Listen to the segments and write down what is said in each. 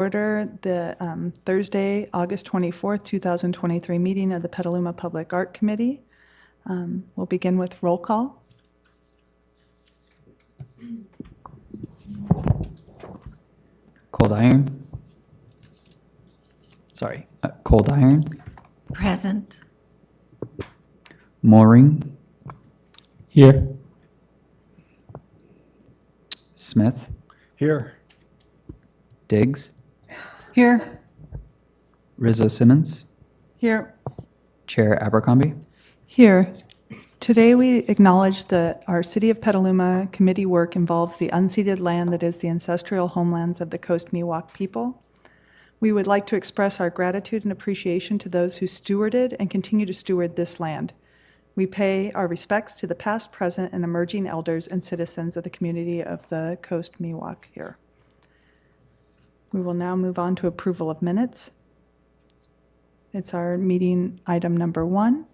Order the Thursday, August 24th, 2023 meeting of the Petaluma Public Art Committee. We'll begin with roll call. Cold Iron. Cold Iron. Present. Mooring. Here. Smith. Here. Diggs. Here. Rizzo Simmons. Here. Chair Abercrombie. Here. Today we acknowledge that our City of Petaluma committee work involves the unceded land that is the ancestral homelands of the Coast Miwok people. We would like to express our gratitude and appreciation to those who stewarded and continue to steward this land. We pay our respects to the past, present, and emerging elders and citizens of the community of the Coast Miwok here. We will now move on to approval of minutes. It's our meeting item number 1.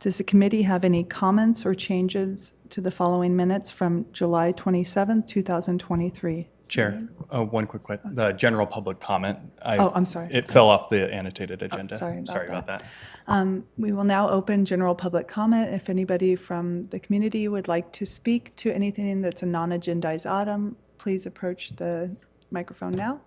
Does the committee have any comments or changes to the following minutes from July 27, 2023? Chair, one quick question. The general public comment. I'm sorry. It fell off the annotated agenda. Sorry about that. We will now open general public comment. If anybody from the community would like to speak to anything that's a non-agendized item, please approach the microphone now.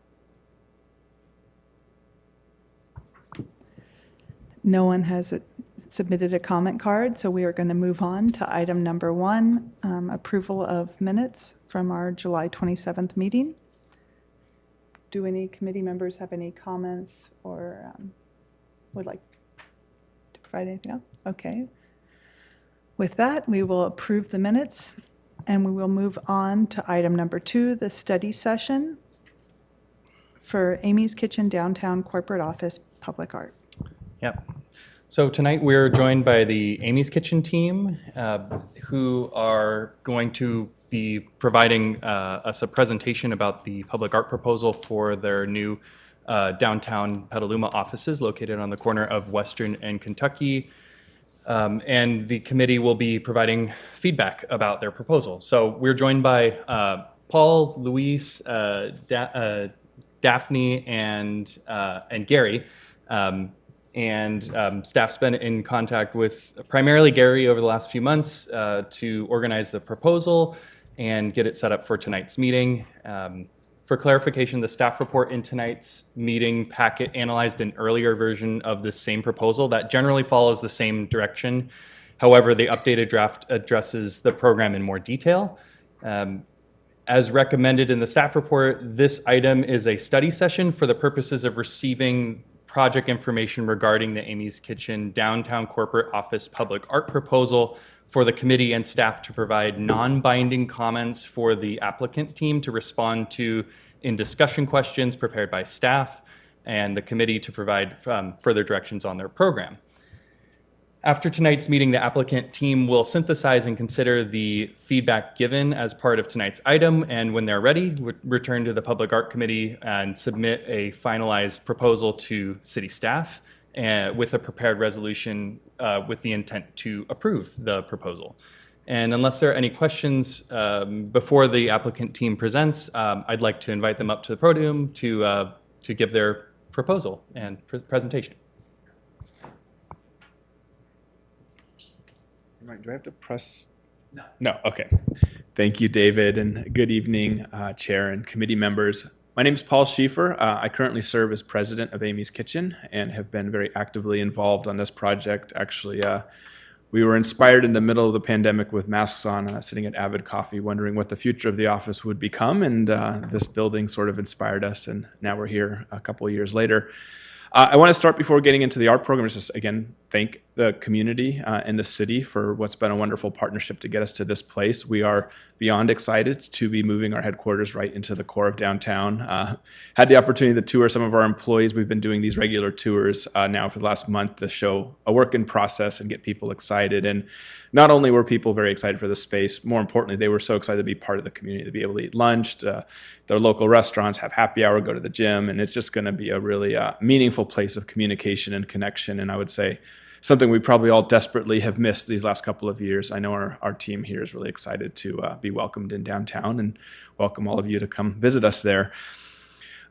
No one has submitted a comment card, so we are going to move on to item number 1, approval of minutes from our July 27th meeting. Do any committee members have any comments or would like to provide anything else? Okay. With that, we will approve the minutes and we will move on to item number 2, the study session for Amy's Kitchen Downtown Corporate Office Public Art. Yep. So tonight we're joined by the Amy's Kitchen team who are going to be providing us a presentation about the public art proposal for their new downtown Petaluma offices located on the corner of Western and Kentucky. And the committee will be providing feedback about their proposal. So we're joined by Paul, Luis, Daphne, and Gary. Staff's been in contact with primarily Gary over the last few months to organize the proposal and get it set up for tonight's meeting. For clarification, the staff report in tonight's meeting packet analyzed an earlier version of the same proposal that generally follows the same direction. However, the updated draft addresses the program in more detail. As recommended in the staff report, this item is a study session for the purposes of receiving project information regarding the Amy's Kitchen Downtown Corporate Office Public Art Proposal for the committee and staff to provide non-binding comments for the applicant team to respond to in discussion questions prepared by staff, and the committee to provide further directions on their program. After tonight's meeting, the applicant team will synthesize and consider the feedback given as part of tonight's item, and when they're ready, return to the Public Art Committee and submit a finalized proposal to city staff with a prepared resolution with the intent to approve the proposal. And unless there are any questions before the applicant team presents, I'd like to invite them up to the podium to give their proposal and presentation. Do I have to press? No. No, okay. Thank you, David, and good evening, Chair and committee members. My name is Paul Schieffer. I currently serve as president of Amy's Kitchen and have been very actively involved on this project. Actually, we were inspired in the middle of the pandemic with masks on, sitting at Avid Coffee, wondering what the future of the office would become, and this building sort of inspired us, and now we're here a couple of years later. I want to start before getting into the art program, just again, thank the community and the city for what's been a wonderful partnership to get us to this place. We are beyond excited to be moving our headquarters right into the core of downtown. Had the opportunity to tour some of our employees. We've been doing these regular tours now for the last month to show a work in process and get people excited. And not only were people very excited for the space, more importantly, they were so excited to be part of the community, to be able to eat lunch, to their local restaurants, have happy hour, go to the gym, and it's just going to be a really meaningful place of communication and connection. And I would say something we probably all desperately have missed these last couple of years. I know our team here is really excited to be welcomed in downtown and welcome all of you to come visit us there.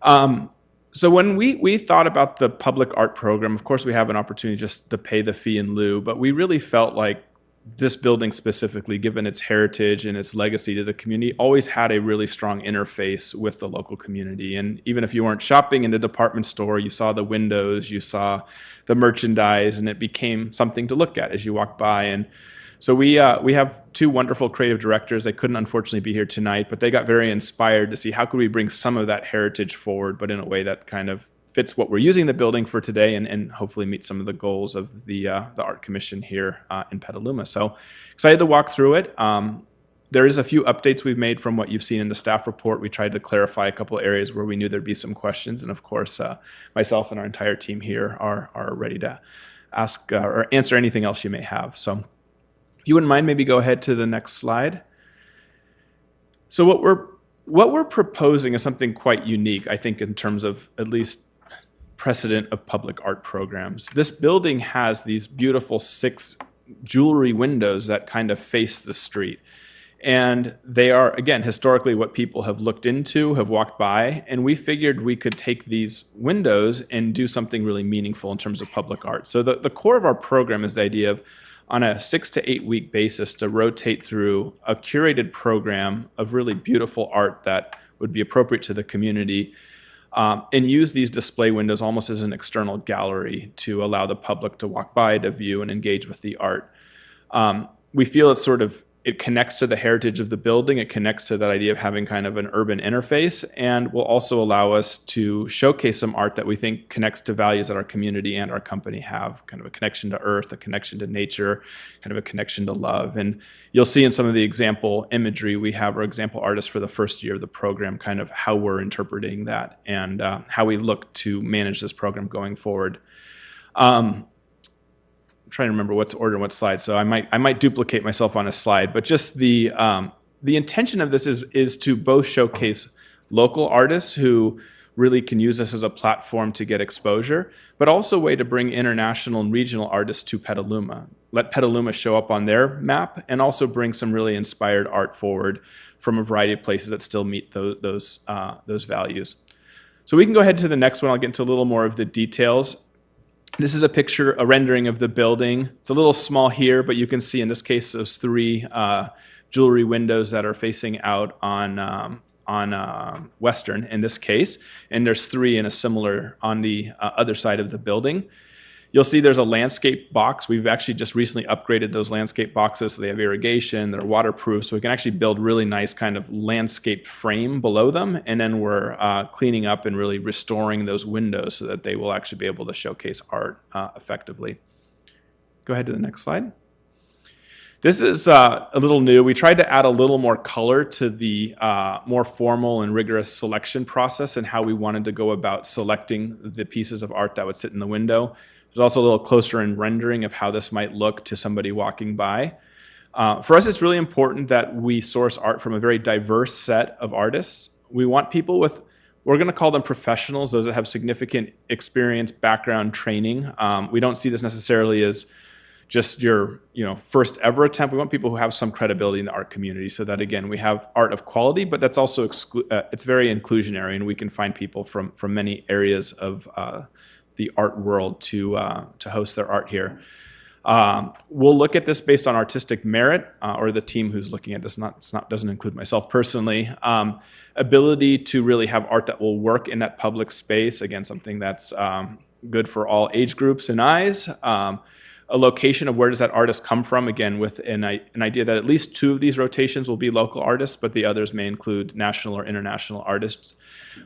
So when we thought about the public art program, of course we have an opportunity just to pay the fee in lieu, but we really felt like this building specifically, given its heritage and its legacy to the community, always had a really strong interface with the local community. And even if you weren't shopping in the department store, you saw the windows, you saw the merchandise, and it became something to look at as you walked by. And so we have two wonderful creative directors. They couldn't unfortunately be here tonight, but they got very inspired to see how could we bring some of that heritage forward, but in a way that kind of fits what we're using the building for today, and hopefully meet some of the goals of the Art Commission here in Petaluma. So excited to walk through it. There is a few updates we've made from what you've seen in the staff report. We tried to clarify a couple areas where we knew there'd be some questions, and of course, myself and our entire team here are ready to ask or answer anything else you may have. So if you wouldn't mind, maybe go ahead to the next slide. So what we're proposing is something quite unique, I think, in terms of at least precedent of public art programs. This building has these beautiful 6 jewelry windows that kind of face the street. And they are, again, historically what people have looked into, have walked by, and we figured we could take these windows and do something really meaningful in terms of public art. So the core of our program is the idea of, on a 6 to 8 week basis, to rotate through a curated program of really beautiful art that would be appropriate to the community, and use these display windows almost as an external gallery to allow the public to walk by, to view, and engage with the art. We feel it connects to the heritage of the building. It connects to that idea of having kind of an urban interface, and will also allow us to showcase some art that we think connects to values that our community and our company have, kind of a connection to earth, a connection to nature, kind of a connection to love. And you'll see in some of the example imagery, we have our example artists for the first year of the program, kind of how we're interpreting that and how we look to manage this program going forward. I'm trying to remember what's order and what slide, so I might duplicate myself on a slide, but just the intention of this is to both showcase local artists who really can use this as a platform to get exposure, but also a way to bring international and regional artists to Petaluma. Let Petaluma show up on their map, and also bring some really inspired art forward from a variety of places that still meet those values. So we can go ahead to the next one. I'll get into a little more of the details. This is a rendering of the building. It's a little small here, but you can see in this case those 3 jewelry windows that are facing out on Western in this case, and there's 3 in a similar on the other side of the building. You'll see there's a landscape box. We've actually just recently upgraded those landscape boxes, so they have irrigation, they're waterproof, so we can actually build really nice kind of landscaped frame below them, and then we're cleaning up and really restoring those windows so that they will actually be able to showcase art effectively. Go ahead to the next slide. This is a little new. We tried to add a little more color to the more formal and rigorous selection process and how we wanted to go about selecting the pieces of art that would sit in the window. There's also a little closer in rendering of how this might look to somebody walking by. For us, it's really important that we source art from a very diverse set of artists. We want people with, we're going to call them professionals, those that have significant experience, background, training. We don't see this necessarily as just your first ever attempt. We want people who have some credibility in the art community, so that, again, we have art of quality, but that's also it's very inclusionary, and we can find people from many areas of the art world to host their art here. We'll look at this based on artistic merit, or the team who's looking at this, doesn't include myself personally. Ability to really have art that will work in that public space, again, something that's good for all age groups and eyes. A location of where does that artist come from, again, with an idea that at least 2 of these rotations will be local artists, but the others may include national or international artists.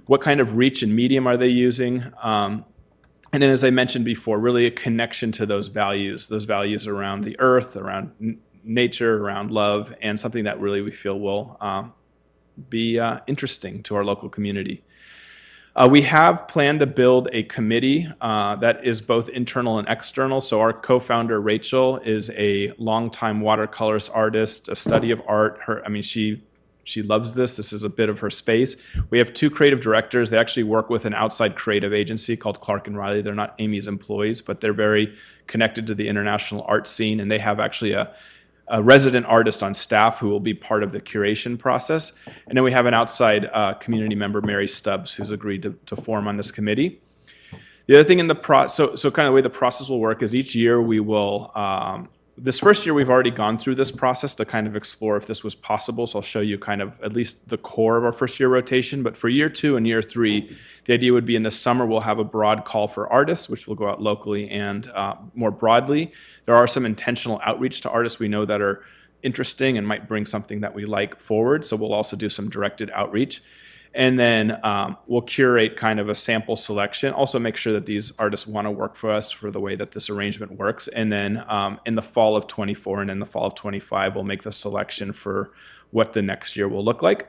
What kind of reach and medium are they using? And then, as I mentioned before, really a connection to those values around the earth, around nature, around love, and something that really we feel will be interesting to our local community. We have planned to build a committee that is both internal and external. So our co-founder, Rachel, is a longtime watercolorist artist, a study of art. She loves this. This is a bit of her space. We have 2 creative directors. They actually work with an outside creative agency called Clark & Riley. They're not Amy's employees, but they're very connected to the international art scene, and they have actually a a resident artist on staff who will be part of the curation process. And then we have an outside community member, Mary Stubbs, who's agreed to form on this committee. The other thing in the so kind of the way the process will work is each year we will, this first year we've already gone through this process to kind of explore if this was possible. So I'll show you kind of at least the core of our first year rotation. But for year 2 and year 3, the idea would be in the summer we'll have a broad call for artists, which will go out locally and more broadly. There are some intentional outreach to artists we know that are interesting and might bring something that we like forward. So we'll also do some directed outreach. And then we'll curate kind of a sample selection. Also make sure that these artists want to work for us for the way that this arrangement works. And then in the fall of 24 and in the fall of 25, we'll make the selection for what the next year will look like.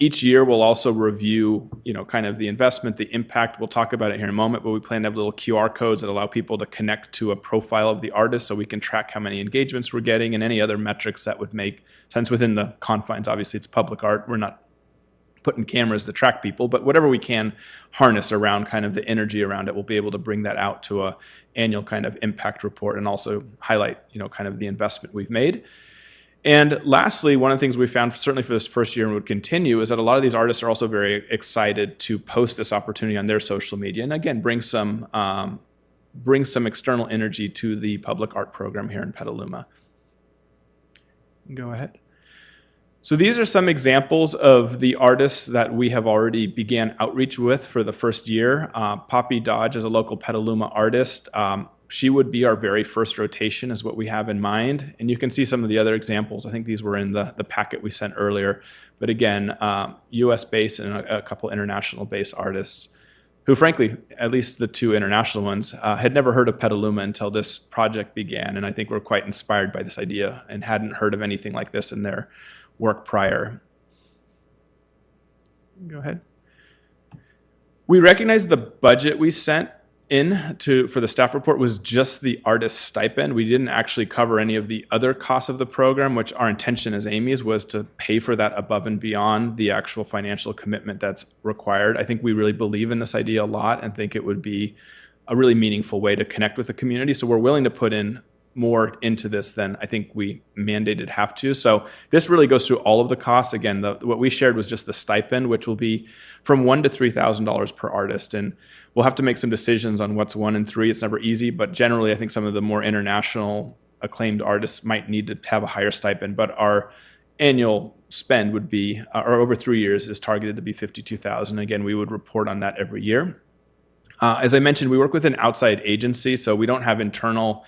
Each year we'll also review, kind of the investment, the impact. We'll talk about it here in a moment, but we plan to have little QR codes that allow people to connect to a profile of the artist so we can track how many engagements we're getting and any other metrics that would make sense within the confines. Obviously, it's public art. We're not putting cameras to track people, but whatever we can harness around kind of the energy around it, we'll be able to bring that out to a annual kind of impact report and also highlight, kind of the investment we've made. And lastly, one of the things we found certainly for this first year and would continue is that a lot of these artists are also very excited to post this opportunity on their social media. And again, bring some external energy to the public art program here in Petaluma. Go ahead. So these are some examples of the artists that we have already began outreach with for the first year. Poppy Dodge is a local Petaluma artist. She would be our very first rotation is what we have in mind. And you can see some of the other examples. I think these were in the packet we sent earlier. But again, US-based and a couple international-based artists who, frankly, at least the 2 international ones, had never heard of Petaluma until this project began. And I think were quite inspired by this idea and hadn't heard of anything like this in their work prior. Go ahead. We recognize the budget we sent in for the staff report was just the artist stipend. We didn't actually cover any of the other costs of the program, which our intention as Amy's was to pay for that above and beyond the actual financial commitment that's required. I think we really believe in this idea a lot and think it would be a really meaningful way to connect with the community. So we're willing to put in more into this than I think we mandated have to. So this really goes through all of the costs. Again, what we shared was just the stipend, which will be from $1,000 to $3,000 per artist. And we'll have to make some decisions on what's 1 and 3. It's never easy, but generally I think some of the more international acclaimed artists might need to have a higher stipend. But our annual spend would be, or over 3 years, is targeted to be $52,000. Again, we would report on that every year. As I mentioned, we work with an outside agency, so we don't have internal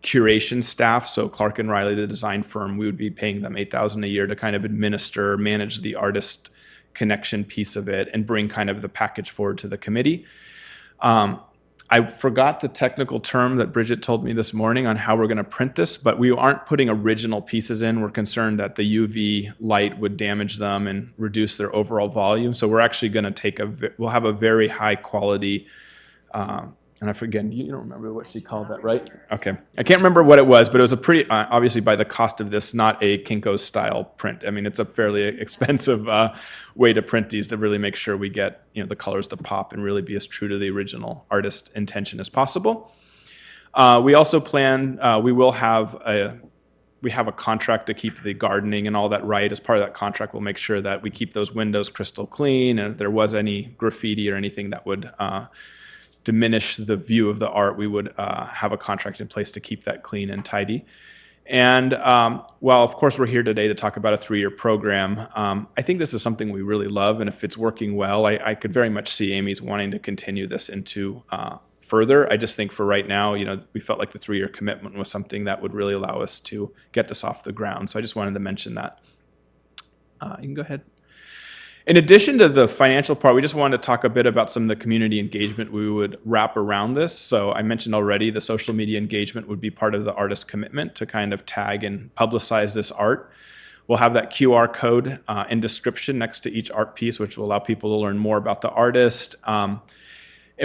curation staff. So Clark and Riley, the design firm, we would be paying them $8,000 a year to kind of manage the artist connection piece of it and bring kind of the package forward to the committee. I forgot the technical term that Bridget told me this morning on how we're going to print this, but we aren't putting original pieces in. We're concerned that the UV light would damage them and reduce their overall volume. So we're actually going to we'll have a very high quality, and I forget, you don't remember what she called that, right? Okay. I can't remember what it was, but it was a pretty, obviously by the cost of this, not a Kinko's style print. I mean, it's a fairly expensive way to print these to really make sure we get, the colors to pop and really be as true to the original artist intention as possible. We also plan, we have a contract to keep the gardening and all that right. As part of that contract, we'll make sure that we keep those windows crystal clean. And if there was any graffiti or anything that would diminish the view of the art, we would have a contract in place to keep that clean and tidy. And while, of course, we're here today to talk about a 3-year program, I think this is something we really love. And if it's working well, I could very much see Amy's wanting to continue this into further. I just think for right now, we felt like the 3-year commitment was something that would really allow us to get this off the ground. So I just wanted to mention that. You can go ahead. In addition to the financial part, we just wanted to talk a bit about some of the community engagement we would wrap around this. So I mentioned already the social media engagement would be part of the artist commitment to kind of tag and publicize this art. We'll have that QR code and description next to each art piece, which will allow people to learn more about the artist. And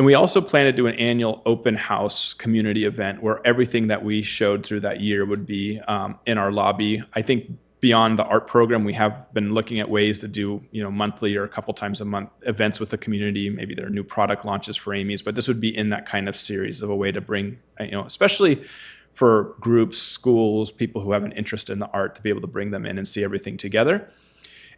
we also plan to do an annual open house community event where everything that we showed through that year would be in our lobby. I think beyond the art program, we have been looking at ways to do, monthly or a couple times a month events with the community. Maybe there are new product launches for Amy's, but this would be in that kind of series of a way to bring, especially for groups, schools, people who have an interest in the art to be able to bring them in and see everything together.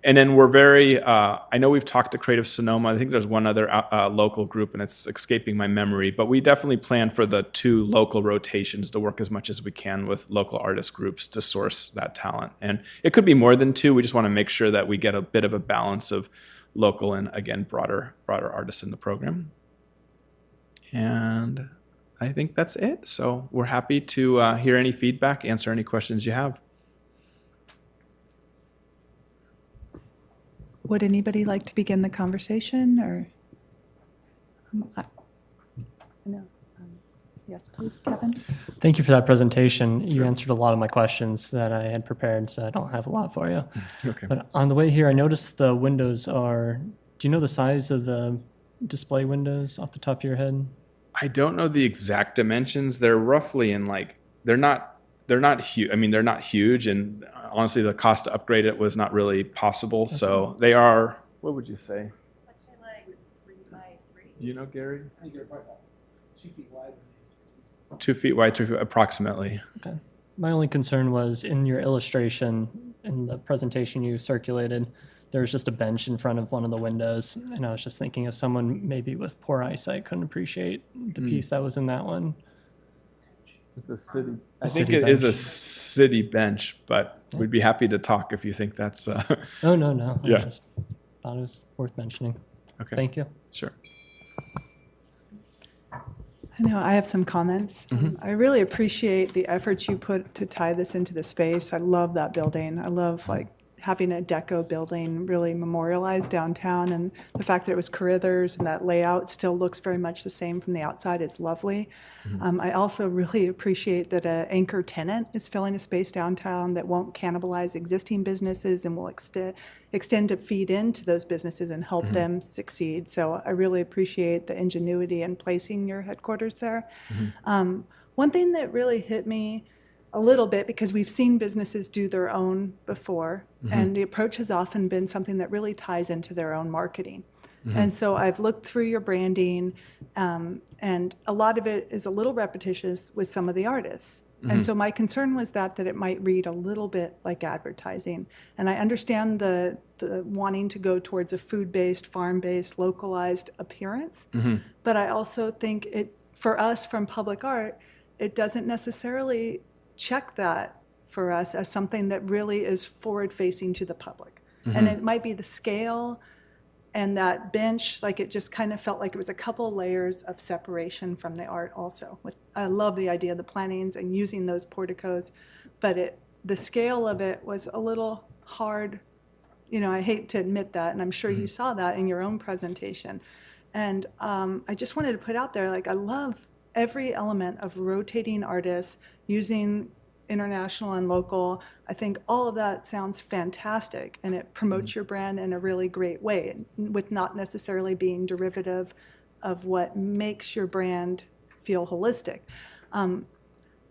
And then we're very, I know we've talked to Creative Sonoma. I think there's one other local group, and it's escaping my memory. But we definitely plan for the 2 local rotations to work as much as we can with local artist groups to source that talent. And it could be more than 2. We just want to make sure that we get a bit of a balance of local and, again, broader artists in the program. And I think that's it. So we're happy to hear any feedback, answer any questions you have. Would anybody like to begin the conversation, or? No. Yes, please, Kevin. Thank you for that presentation. You answered a lot of my questions that I had prepared, so I don't have a lot for you. Okay. But on the way here, I noticed the windows are, do you know the size of the display windows off the top of your head? I don't know the exact dimensions. They're roughly in like, they're not huge. I mean, they're not huge, and honestly, the cost to upgrade it was not really possible. So they are, what would you say? I'd say like 3 by 3. Do you know, Gary? I think they're probably about 2 feet wide. 2 feet wide, 3 feet, approximately. Okay. My only concern was in your illustration, in the presentation you circulated, there was just a bench in front of one of the windows. And I was just thinking if someone maybe with poor eyesight couldn't appreciate the piece that was in that one. It's a city. I A think city it is a bench. city bench, but we'd be happy to talk if you think that's Oh, no. I Yeah. just thought it was worth mentioning. okay. Thank you. Sure. I know, I have some comments. I really appreciate the efforts you put to tie this into the space. I love that building. I love like having a deco building really memorialized downtown, and the fact that it was Carithers and that layout still looks very much the same from the outside is lovely. I also really appreciate that an anchor tenant is filling a space downtown that won't cannibalize existing businesses and will extend to feed into those businesses and help them succeed. So I really appreciate the ingenuity in placing your headquarters there. One thing that really hit me a little bit, because we've seen businesses do their own before, and the approach has often been something that really ties into their own marketing. And so I've looked through your branding, and a lot of it is a little repetitious with some of the artists. And so my concern was that it might read a little bit like advertising. And I understand the wanting to go towards a food-based, farm-based, localized appearance. But I also think for us from public art, it doesn't necessarily check that for us as something that really is forward-facing to the public. And it might be the scale and that bench, like it just kind of felt like it was a couple layers of separation from the art also. I love the idea of the plantings and using those porticos, but the scale of it was a little hard. You know, I hate to admit that, and I'm sure you saw that in your own presentation. And I just wanted to put out there, like, I love every element of rotating artists, using international and local. I think all of that sounds fantastic, and it promotes your brand in a really great way, with not necessarily being derivative of what makes your brand feel holistic.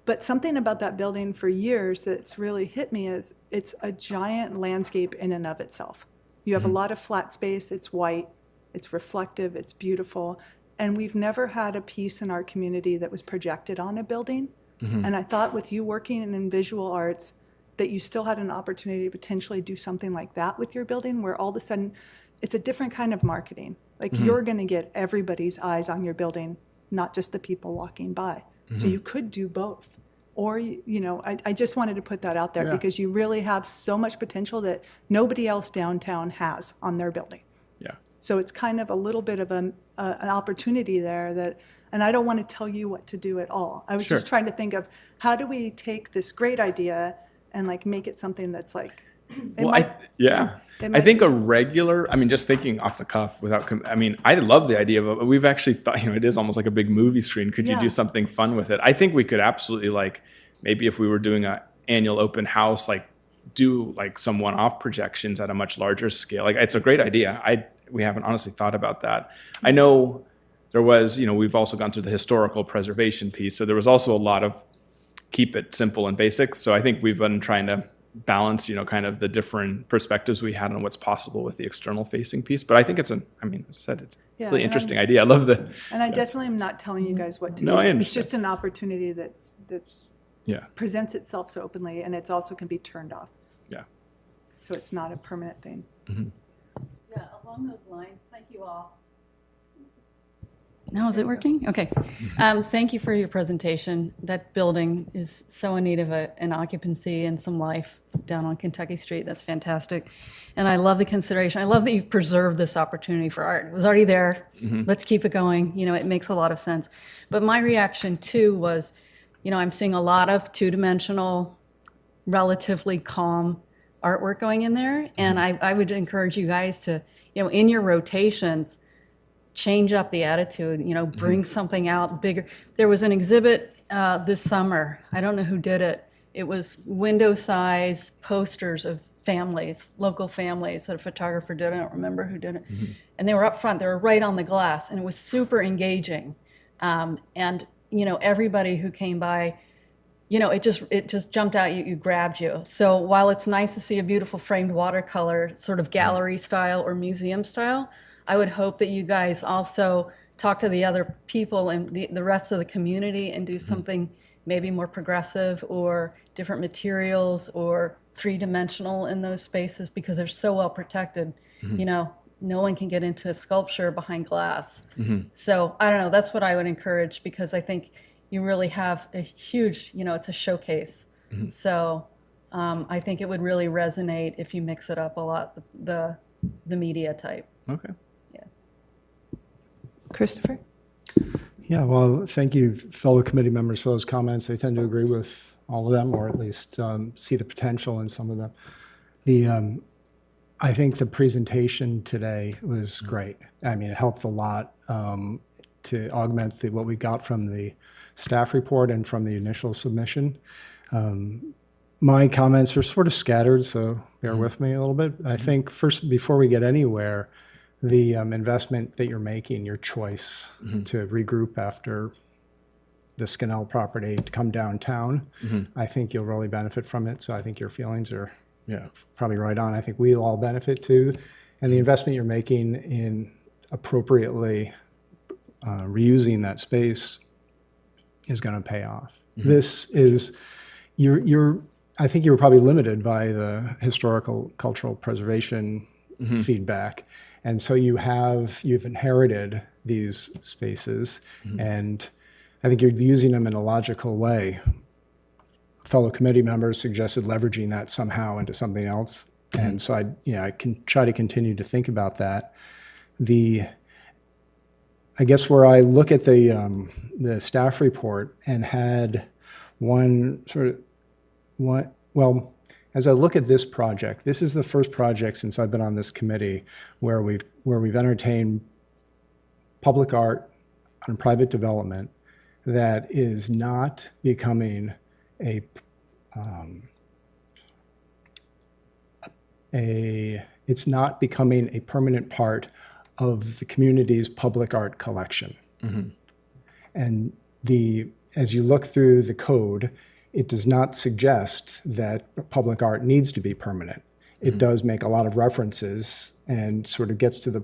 But something about that building for years that's really hit me is it's a giant landscape in and of itself. You have a lot of flat space, it's white, it's reflective, it's beautiful, and we've never had a piece in our community that was projected on a building. And I thought with you working in visual arts that you still had an opportunity to potentially do something like that with your building, where all of a sudden it's a different kind of marketing. Like you're going to get everybody's eyes on your building, not just the people walking by. So you could do both. Or, you know, I just wanted to put that out there because you really have so much potential that nobody else downtown has on their building. Yeah. So it's kind of a little bit of an opportunity there that, and I don't want to tell you what to do at all. I was just trying to think of how do we take this great idea and like make it something that's like, I think a regular, I mean, just thinking off the cuff I love the idea of it. We've actually thought, it is almost like a big movie screen. Could you do something fun with it? I think we could absolutely, like, maybe if we were doing an annual open house, like do like some one-off projections at a much larger scale. Like, it's a great idea. We haven't honestly thought about that. I know there was, we've also gone through the historical preservation piece. So there was also a lot of keep it simple and basic. So I think we've been trying to balance, kind of the different perspectives we had on what's possible with the external facing piece. But I think it's a really interesting idea. I love And I definitely am not telling you guys what to do. No, I understand. It's just an opportunity that's Yeah. presents itself so openly, and it's also can be turned off. Yeah. So it's not a permanent thing. Yeah, along those lines, thank you all. Now, is it working? Okay. Thank you for your presentation. That building is so in need of an occupancy and some life down on Kentucky Street. That's fantastic. And I love the consideration. I love that you've preserved this opportunity for art. It was already there. Let's keep it going. You know, it makes a lot of sense. But my reaction too was, you know, I'm seeing a lot of two-dimensional, relatively calm artwork going in there. And I would encourage you guys to, you know, in your rotations, change up the attitude, you know, bring something out bigger. There was an exhibit this summer. I don't know who did it. It was window size posters of families, local families that a photographer did. I don't remember who did it. And they were up front. They were right on the glass, and it was super engaging. And, you know, everybody who came by, you know, it just jumped out, you grabbed you. So while it's nice to see a beautiful framed watercolor, sort of gallery style or museum style, I would hope that you guys also talk to the other people and the rest of the community and do something maybe more progressive or different materials or three-dimensional in those spaces, because they're so well protected. You know, no one can get into a sculpture behind glass. So I don't know, that's what I would encourage, because I think you really have a huge, you know, it's a showcase. So I think it would really resonate if you mix it up a lot, the media type. Okay. Christopher? Yeah, well, thank you, fellow committee members, for those comments. I tend to agree with all of them, or at least see the potential in some of them. I think the presentation today was great. I mean, it helped a lot to augment what we got from the staff report and from the initial submission. My comments are sort of scattered, so bear with me a little bit. I think first, before we get anywhere, the investment that you're making, your choice to regroup after the Scannell property to come downtown, I think you'll really benefit from it. So I think your feelings are probably right on. I think we'll all benefit too. And the investment you're making in appropriately reusing that space is going to pay off. This is, I think you were probably limited by the historical cultural preservation feedback. And so you've inherited these spaces, and I think you're using them in a logical way. Fellow committee members suggested leveraging that somehow into something else. And so I can try to continue to think about that. I guess where I look at the staff report and had as I look at this project, this is the first project since I've been on this committee where we've entertained public art on private development that is not becoming it's not becoming a permanent part of the community's public art collection. And as you look through the code, it does not suggest that public art needs to be permanent. It does make a lot of references and sort of gets to the,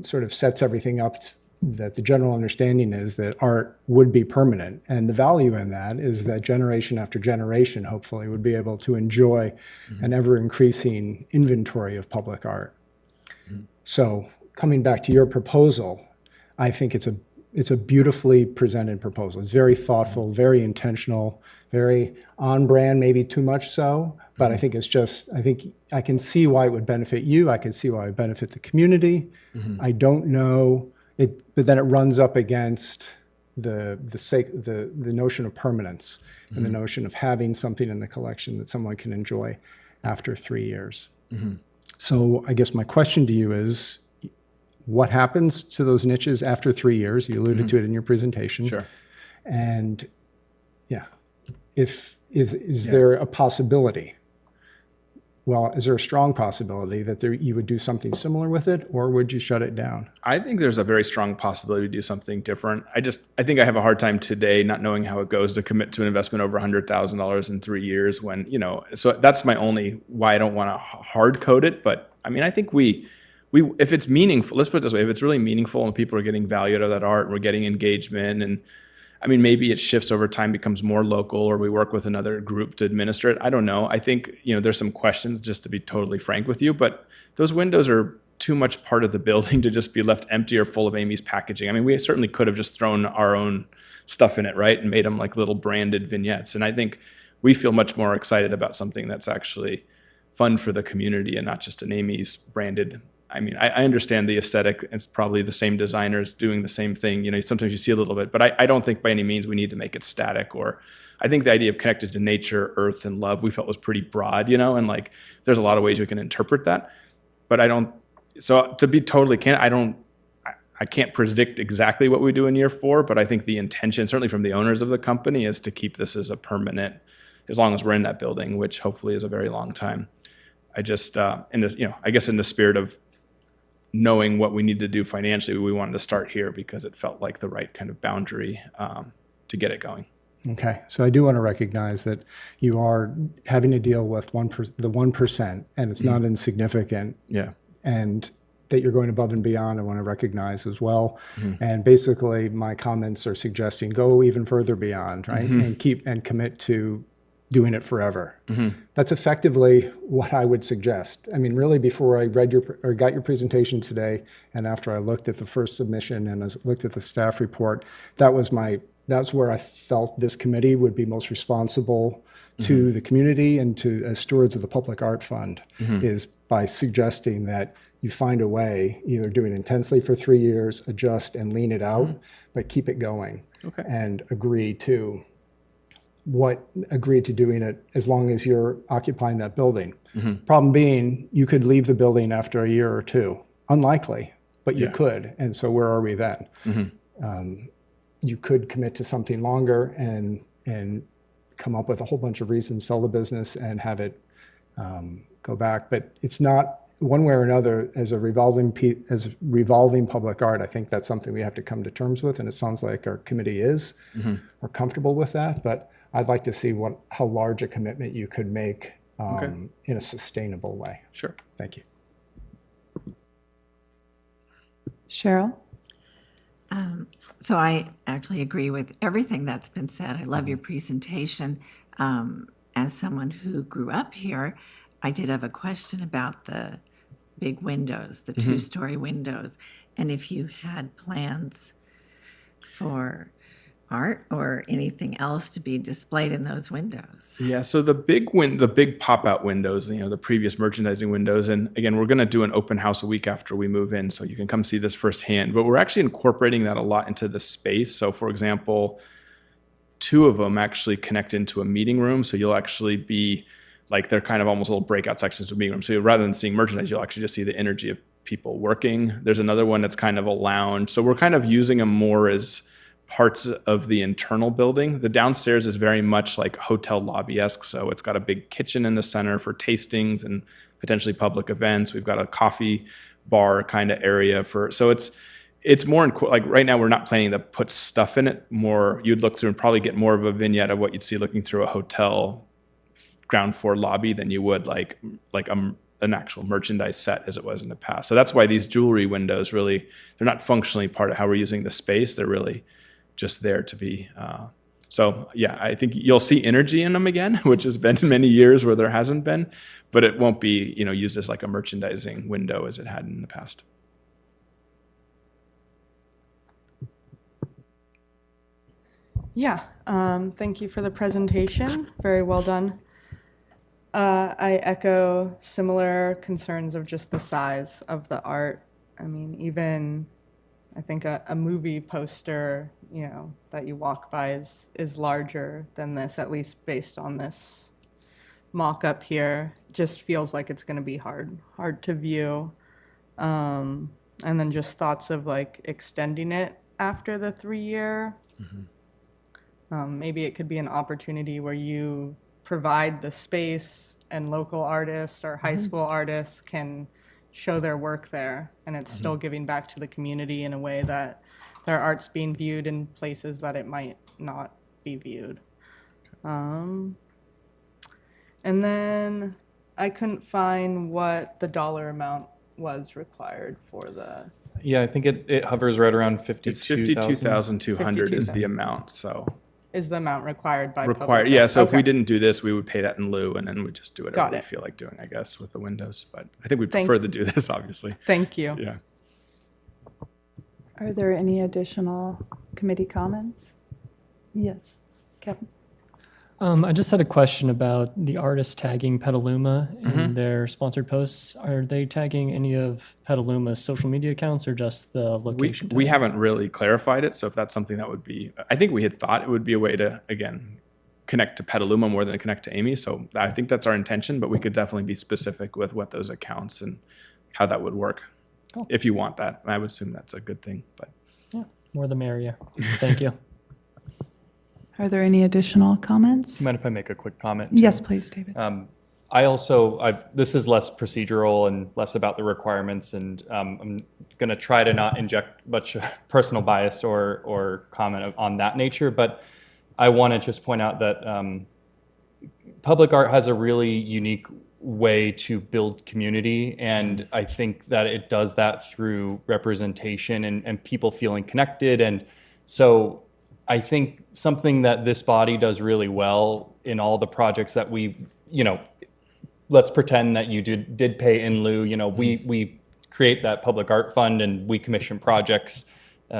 sort of sets everything up that the general understanding is that art would be permanent. And the value in that is that generation after generation, hopefully, would be able to enjoy an ever-increasing inventory of public art. So coming back to your proposal, I think it's a beautifully presented proposal. It's very thoughtful, very intentional, very on brand, maybe too much so. But I think I think I can see why it would benefit you. I can see why it would benefit the community. I don't know it, but then it runs up against the notion of permanence and the notion of having something in the collection that someone can enjoy after 3 years. So I guess my question to you is, what happens to those niches after 3 years? You alluded to it in your presentation. Sure. And is there a possibility? Well, is there a strong possibility that you would do something similar with it, or would you shut it down? I think there's a very strong possibility to do something different. I think I have a hard time today not knowing how it goes to commit to an investment over $100,000 in 3 years when, so that's my only why I don't want to hard code it. But I mean, I think we if it's meaningful, let's put it this way, if it's really meaningful and people are getting value out of that art and we're getting engagement and I mean, maybe it shifts over time, becomes more local, or we work with another group to administer it. I don't know. I think, there's some questions, just to be totally frank with you, but those windows are too much part of the building to just be left empty or full of Amy's packaging. I mean, we certainly could have just thrown our own stuff in it, right? And made them like little branded vignettes. And I think we feel much more excited about something that's actually fun for the community and not just an Amy's branded. I mean, I understand the aesthetic. It's probably the same designers doing the same thing. Sometimes you see a little bit, but I don't think by any means we need to make it static. Or I think the idea of connected to nature, earth, and love, we felt was pretty broad, and like there's a lot of ways we can interpret that. But I don't, so to be totally candid, I can't predict exactly what we do in year 4, but I think the intention, certainly from the owners of the company, is to keep this as a permanent, as long as we're in that building, which hopefully is a very long time. I just, in this, I guess in the spirit of knowing what we need to do financially, we wanted to start here because it felt like the right kind of boundary to get it going. Okay, so I do want to recognize that you are having to deal with the 1%, and it's not insignificant. Yeah. And that you're going above and beyond, I want to recognize as well. And basically, my comments are suggesting go even further beyond, right? And commit to doing it forever. That's effectively what I would suggest. I mean, really, before I got your presentation today, and after I looked at the first submission and I looked at the staff report, that's where I felt this committee would be most responsible to the community and to as stewards of the Public Art Fund, is by suggesting that you find a way, either do it intensely for 3 years, adjust and lean it out, but keep it going. Okay. And agree to doing it as long as you're occupying that building. Problem being, you could leave the building after a year or 2. Unlikely, but you could. And so where are we then? You could commit to something longer and come up with a whole bunch of reasons, sell the business and have it go back. But it's not one way or another as revolving public art. I think that's something we have to come to terms with, and it sounds like our committee is. We're comfortable with that, but I'd like to see how large a commitment you could make in a sustainable way. Sure. Thank you. Cheryl? So I actually agree with everything that's been said. I love your presentation. As someone who grew up here, I did have a question about the big windows, the 2-story windows, and if you had plans for art or anything else to be displayed in those windows. Yeah, so the big pop-out windows, the previous merchandising windows, and again, we're going to do an open house a week after we move in, so you can come see this firsthand. But we're actually incorporating that a lot into the space. So, for example, 2 of them actually connect into a meeting room, so you'll actually be like they're kind of almost little breakout sections of a meeting room. So rather than seeing merchandise, you'll actually just see the energy of people working. There's another one that's kind of a lounge. So we're kind of using them more as parts of the internal building. The downstairs is very much like hotel lobby-esque, so it's got a big kitchen in the center for tastings and potentially public events. We've got a coffee bar kind of area so it's more like right now we're not planning to put stuff in it. More you'd look through and probably get more of a vignette of what you'd see looking through a hotel ground floor lobby than you would like an actual merchandise set as it was in the past. So that's why these jewelry windows really, they're not functionally part of how we're using the space. They're really just there to be. So yeah, I think you'll see energy in them again, which has been many years where there hasn't been, but it won't be used as like a merchandising window as it had in the past. Yeah, thank you for the presentation. Very well done. I echo similar concerns of just the size of the art. I mean, even I think a movie poster, that you walk by is larger than this, at least based on this mock-up here. Just feels like it's going to be hard to view. And then just thoughts of like extending it after the 3-year. Maybe it could be an opportunity where you provide the space and local artists or high school artists can show their work there, and it's still giving back to the community in a way that their art's being viewed in places that it might not be viewed. And then I couldn't find what the dollar amount was required for the Yeah, I think it hovers right around It's 52,000. 52,200 is the amount, so. Is the amount required by public Required, art? yeah, so if we Okay. didn't do this, we would pay that in lieu, and then we just do whatever Got we it. feel like doing, I guess, with the windows. But I think we Thank- prefer to do this, obviously. Thank you. Yeah. Are there any additional committee comments? Yes, Kevin? I just had a question about the artist tagging Petaluma in their sponsored posts. Are they tagging any of Petaluma's social media accounts or just the location? We tags? haven't really clarified it, so if that's something that would be, I think we had thought it would be a way to, again, connect to Petaluma more than connect to Amy, so I think that's our intention, but we could definitely be specific with what those accounts and how that would work. Cool. If you want that, I would assume that's a good thing, but. More the merrier. Thank you. Are there any additional comments? Mind if I make a quick comment? Yes, please, David. This is less procedural and less about the requirements, and I'm going to try to not inject much personal bias or comment on that nature, but I want to just point out that public art has a really unique way to build community, and I think that it does that through representation and people feeling connected. And so I think something that this body does really well in all the projects that we, let's pretend that you did pay in lieu, we create that public art fund and we commission projects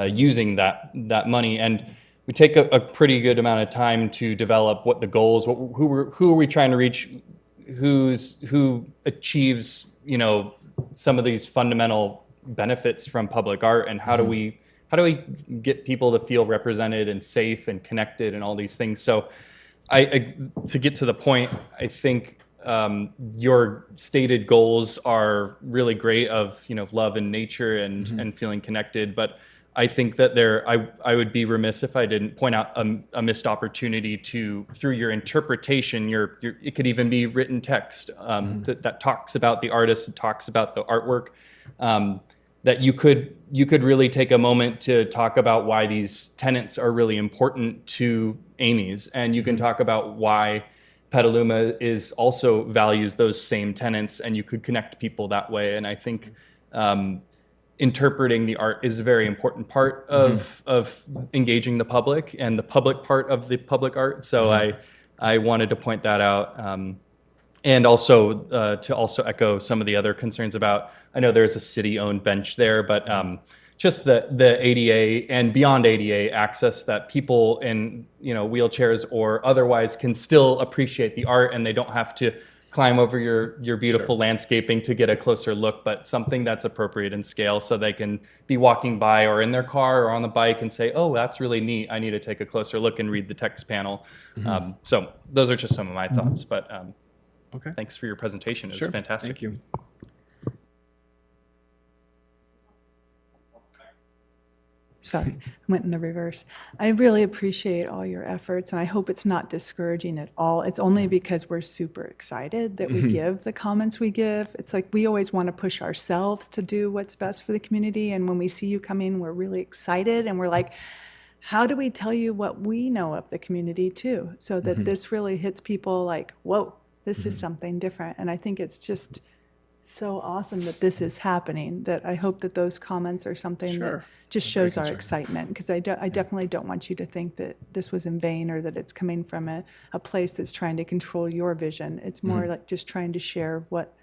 using that money. And we take a pretty good amount of time to develop what the goals, who are we trying to reach, who achieves, some of these fundamental benefits from public art, and how do we get people to feel represented and safe and connected and all these things. So to get to the point, I think your stated goals are really great of, love and nature and feeling connected. But I think that I would be remiss if I didn't point out a missed opportunity to, through your interpretation, it could even be written text that talks about the artist, talks about the artwork, that you could really take a moment to talk about why these tenets are really important to Amy's, and you can talk about why Petaluma also values those same tenets, and you could connect people that way. And I think interpreting the art is a very important part of engaging the public and the public part of the public art. So I wanted to point that out. And also to also echo some of the other concerns about, I know there's a city-owned bench there, but just the ADA and beyond ADA access, that people in wheelchairs or otherwise can still appreciate the art, and they don't have to climb over your beautiful landscaping to get a closer look, but something that's appropriate in scale, so they can be walking by or in their car or on the bike and say, oh, that's really neat, I need to take a closer look and read the text panel. So those are just some of my thoughts, but Okay. thanks for your presentation. It was Sure. fantastic. Thank you. Sorry, I went in the reverse. I really appreciate all your efforts, and I hope it's not discouraging at all. It's only because we're super excited that we give the comments we give. It's like we always want to push ourselves to do what's best for the community, and when we see you come in, we're really excited, and we're like, how do we tell you what we know of the community too? So that this really hits people like, whoa, this is something different. And I think it's just so awesome that this is happening, that I hope that those comments are something that just shows our excitement, because I definitely don't want you to think that this was in vain or that it's coming from a place that's trying to control your vision. It's more like just trying to share what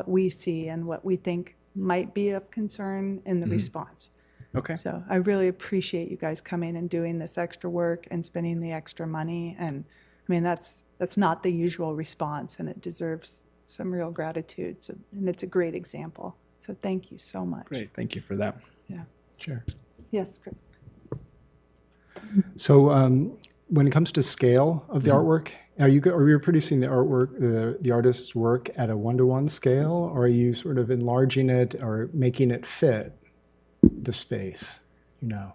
we see and what we think might be of concern in the response. Okay. So I really appreciate you guys coming and doing this extra work and spending the extra money. And I mean, that's not the usual response, and it deserves some real gratitude. So, and it's a great example. So thank you so much. Great. Thank you for that. Yeah. Sure. Yes, Chris. So when it comes to scale of the artwork, are you reproducing the artwork, the artist's work at a 1-to-1 scale, or are you sort of enlarging it or making it fit the space? Don't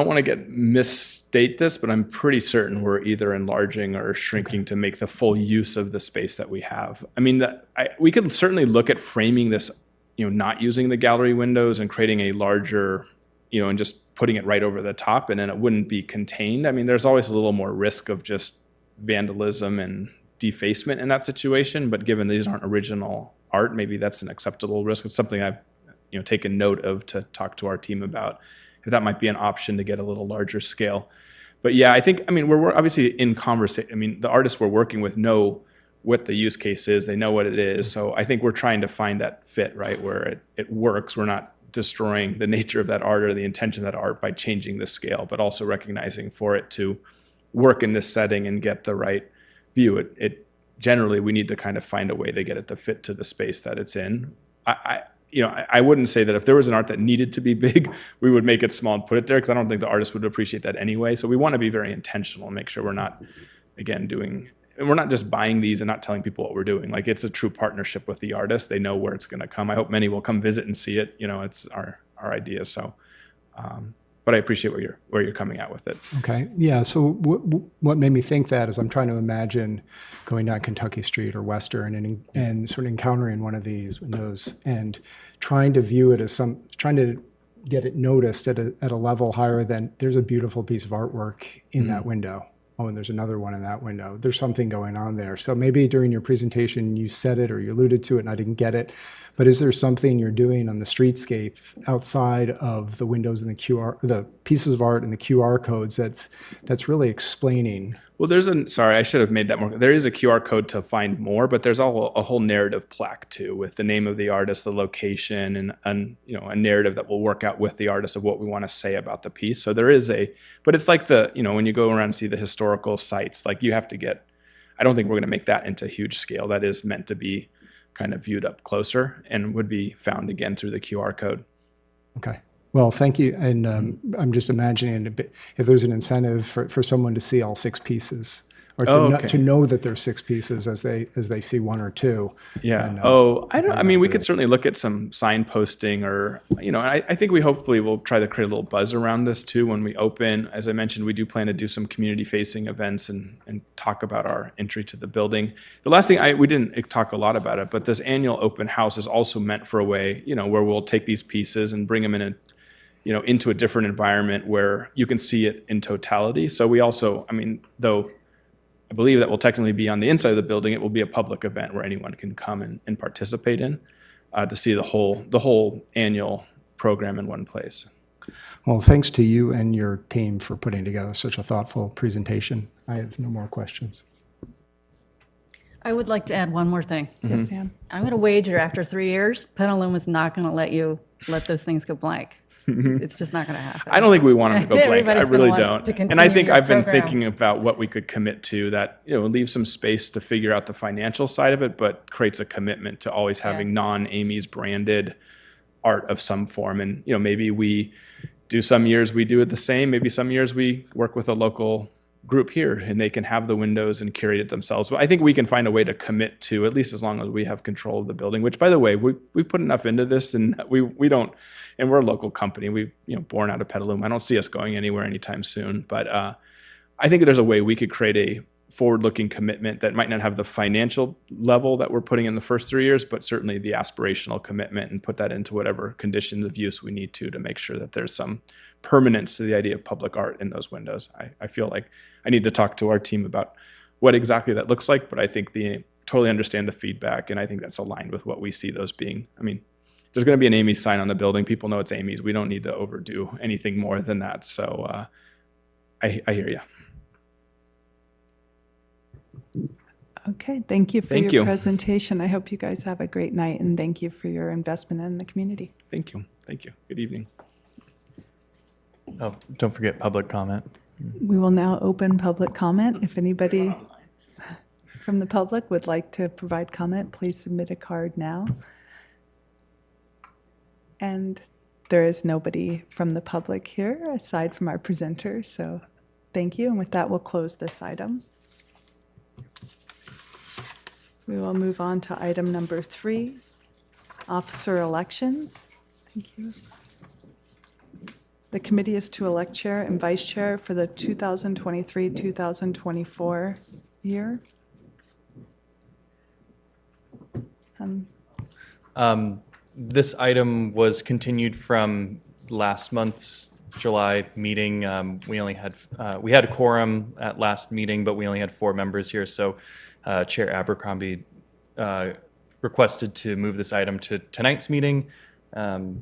want to misstate this, but I'm pretty certain we're either enlarging or shrinking to make the full use of the space that we have. I mean, we could certainly look at framing this, not using the gallery windows and creating a larger, and just putting it right over the top, and then it wouldn't be contained. I mean, there's always a little more risk of just vandalism and defacement in that situation, but given these aren't original art, maybe that's an acceptable risk. It's something I've taken note of to talk to our team about, if that might be an option to get a little larger scale. But yeah, I think, we're obviously in conversation. The artists we're working with know what the use case is. They know what it is. So I think we're trying to find that fit, right, where it works. We're not destroying the nature of that art or the intention of that art by changing the scale, but also recognizing for it to work in this setting and get the right view. It generally, we need to kind of find a way to get it to fit to the space that it's in. I wouldn't say that if there was an art that needed to be big, we would make it small and put it there, because I don't think the artist would appreciate that anyway. So we want to be very intentional and make sure we're not, again, and we're not just buying these and not telling people what we're doing. Like, it's a true partnership with the artist. They know where it's going to come. I hope many will come visit and see it. It's our idea. So, but I appreciate where you're coming at with it. Okay, yeah, so what made me think that is I'm trying to imagine going down Kentucky Street or Western and sort of encountering one of these windows and trying to view it as trying to get it noticed at a level higher than there's a beautiful piece of artwork in that window. Oh, and there's another one in that window. There's something going on there. So maybe during your presentation you said it or you alluded to it and I didn't get it. But is there something you're doing on the streetscape outside of the windows and the pieces of art and the QR codes that's really explaining? Well, sorry, I should have made that more. There is a QR code to find more, but there's a whole narrative plaque too, with the name of the artist, the location, and a narrative that will work out with the artist of what we want to say about the piece. So there is but it's like when you go around and see the historical sites, like you have to I don't think we're going to make that into huge scale. That is meant to be kind of viewed up closer and would be found again through the QR code. Okay. Well, thank you. And I'm just imagining if there's an incentive for someone to see all 6 pieces, or to know that there's 6 pieces as they see 1 or 2. Yeah. And, we could certainly look at some signposting, or I think we hopefully will try to create a little buzz around this too when we open. As I mentioned, we do plan to do some community-facing events and talk about our entry to the building. The last thing we didn't talk a lot about it, but this annual open house is also meant for a way where we'll take these pieces and bring them into a different environment where you can see it in totality. So we also, though I believe that will technically be on the inside of the building, it will be a public event where anyone can come and participate in to see the whole annual program in one place. Well, thanks to you and your team for putting together such a thoughtful presentation. I have no more questions. I would like to add one more thing. Yes, Ann. I'm going to wager after 3 years, Petaluma's not going to let those things go blank. It's just not going to happen. I don't think we want them to go blank. I Everybody's really gonna want don't. to And I think continue I've been your program. thinking about what we could commit to that, leave some space to figure out the financial side of it, but creates a commitment to always having non-Amy's branded art of some form. And, maybe we do some years we do it the same. Maybe some years we work with a local group here and they can have the windows and curate it themselves. But I think we can find a way to commit to, at least as long as we have control of the building, which, by the way, we put enough into this, and we don't, and we're a local company. We've born out of Petaluma. I don't see us going anywhere anytime soon. But I think there's a way we could create a forward-looking commitment that might not have the financial level that we're putting in the first 3 years, but certainly the aspirational commitment, and put that into whatever conditions of use we need to make sure that there's some permanence to the idea of public art in those windows. I feel like I need to talk to our team about what exactly that looks like, but I think totally understand the feedback, and I think that's aligned with what we see those being. There's going to be an Amy's sign on the building. People know it's Amy's. We don't need to overdo anything more than that. So I hear you. Okay, thank you for Thank your you. presentation. I hope you guys have a great night, and thank you for your investment in the community. Thank you. Thank you. Good evening. Oh, don't forget public comment. We will now open public comment. If anybody from the public would like to provide comment, please submit a card now. And there is nobody from the public here aside from our presenter, so thank you. And with that, we'll close this item. We will move on to item number 3, officer elections. Thank you. The committee is to elect chair and vice chair for the 2023-2024 year. This item was continued from last month's July meeting. We had a quorum at last meeting, but we only had 4 members here. So Chair Abercrombie requested to move this item to tonight's meeting.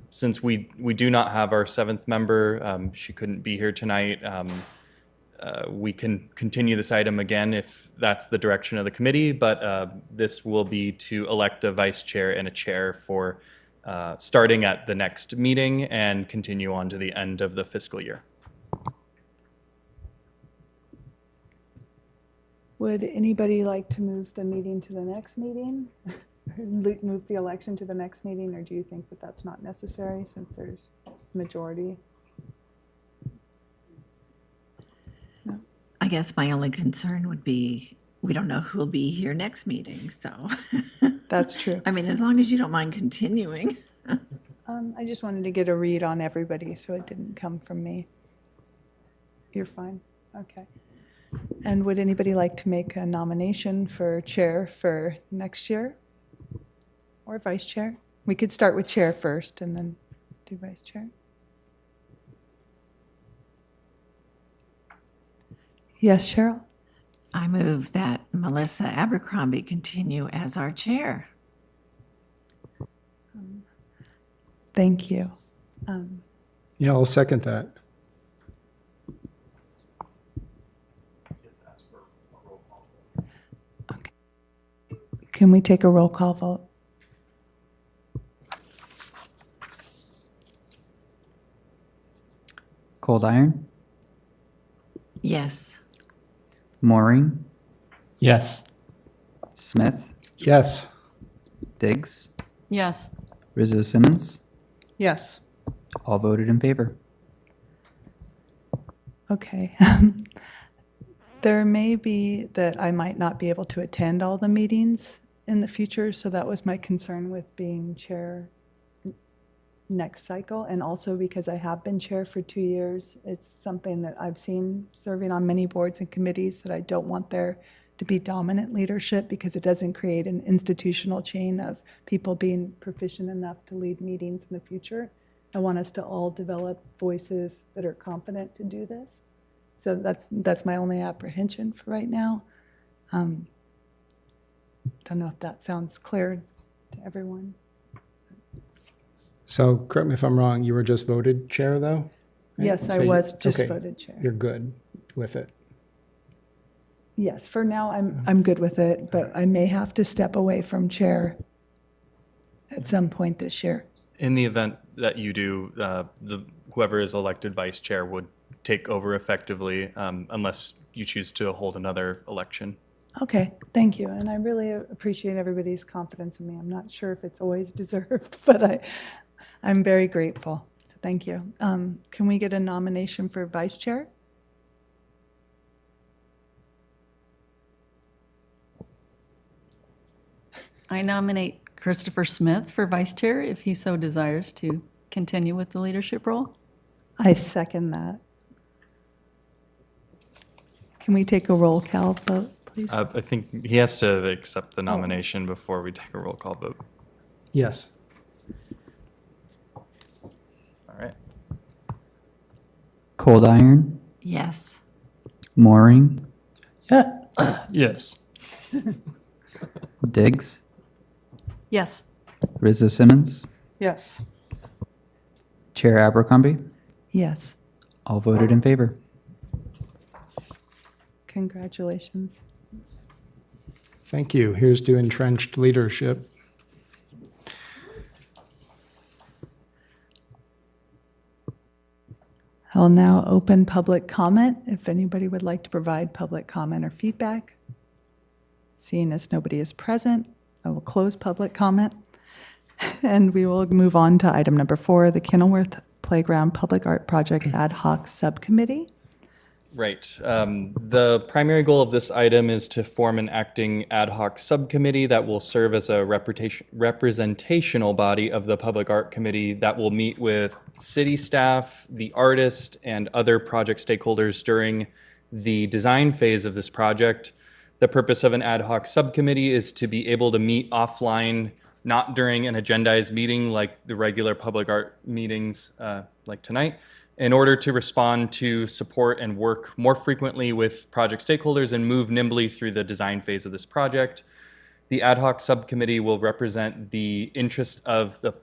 Since we do not have our seventh member, she couldn't be here tonight. We can continue this item again if that's the direction of the committee, but this will be to elect a vice chair and a chair for starting at the next meeting and continue on to the end of the fiscal year. Would anybody like to move the meeting to the next meeting? Move the election to the next meeting, or do you think that that's not necessary since there's majority? I guess my only concern would be, we don't know who'll be here next meeting, so. That's true. I mean, as long as you don't mind continuing. I just wanted to get a read on everybody, so it didn't come from me. You're fine, okay. And would anybody like to make a nomination for chair for next year? Or vice chair? We could start with chair first and then do vice chair. Yes, Cheryl? I move that Melissa Abercrombie continue as our chair. Thank you. Yeah, I'll second that. Okay. Can we take a roll call vote? Cold Iron, Yes. Mooring, Yes. Smith, Yes. Diggs, Yes. Rizzo Simmons, Yes. all voted in favor. Okay. There may be that I might not be able to attend all the meetings in the future, so that was my concern with being chair next cycle, and also because I have been chair for 2 years. It's something that I've seen serving on many boards and committees that I don't want there to be dominant leadership because it doesn't create an institutional chain of people being proficient enough to lead meetings in the future. I want us to all develop voices that are confident to do this. So that's my only apprehension for right now. Don't know if that sounds clear to everyone. So correct me if I'm wrong, you were just voted chair, though? Right? Yes, So I you- was just okay, voted chair. You're good with it. Yes, for now, I'm good with it, but I may have to step away from chair at some point this year. In the event that you do, whoever is elected vice chair would take over effectively unless you choose to hold another election. Okay, thank you, and I really appreciate everybody's confidence in me. I'm not sure if it's always deserved, but I'm very grateful, so thank you. Can we get a nomination for vice chair? I nominate Christopher Smith for vice chair if he so desires to continue with the leadership role. I second that. Can we take a roll call vote, please? I think he has to accept the nomination before we take a roll call vote. Yes. All right. Cold Iron, Yes. Mooring, Yeah. Yes. Diggs, Yes. Rizzo Simmons, Yes. Chair Abercrombie, Yes, all voted in favor. congratulations. Thank you. Here's to entrenched leadership. I'll now open public comment if anybody would like to provide public comment or feedback. Seeing as nobody is present, I will close public comment. And we will move on to item number 4, the Kenilworth Playground Public Art Project Ad Hoc Subcommittee. Right. The primary goal of this item is to form an acting ad hoc subcommittee that will serve as a representational body of the Public Art Committee that will meet with city staff, the artist, and other project stakeholders during the design phase of this project. The purpose of an ad hoc subcommittee is to be able to meet offline, not during an agendized meeting like the regular public art meetings like tonight, in order to respond to, support, and work more frequently with project stakeholders and move nimbly through the design phase of this project. The ad hoc subcommittee will represent the interest of the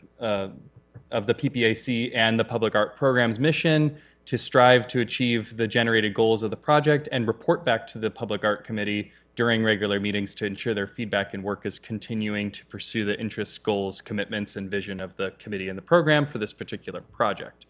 PPAC and the Public Art Program's mission to strive to achieve the generated goals of the project and report back to the Public Art Committee during regular meetings to ensure their feedback and work is continuing to pursue the interests, goals, commitments, and vision of the committee and the program for this particular project.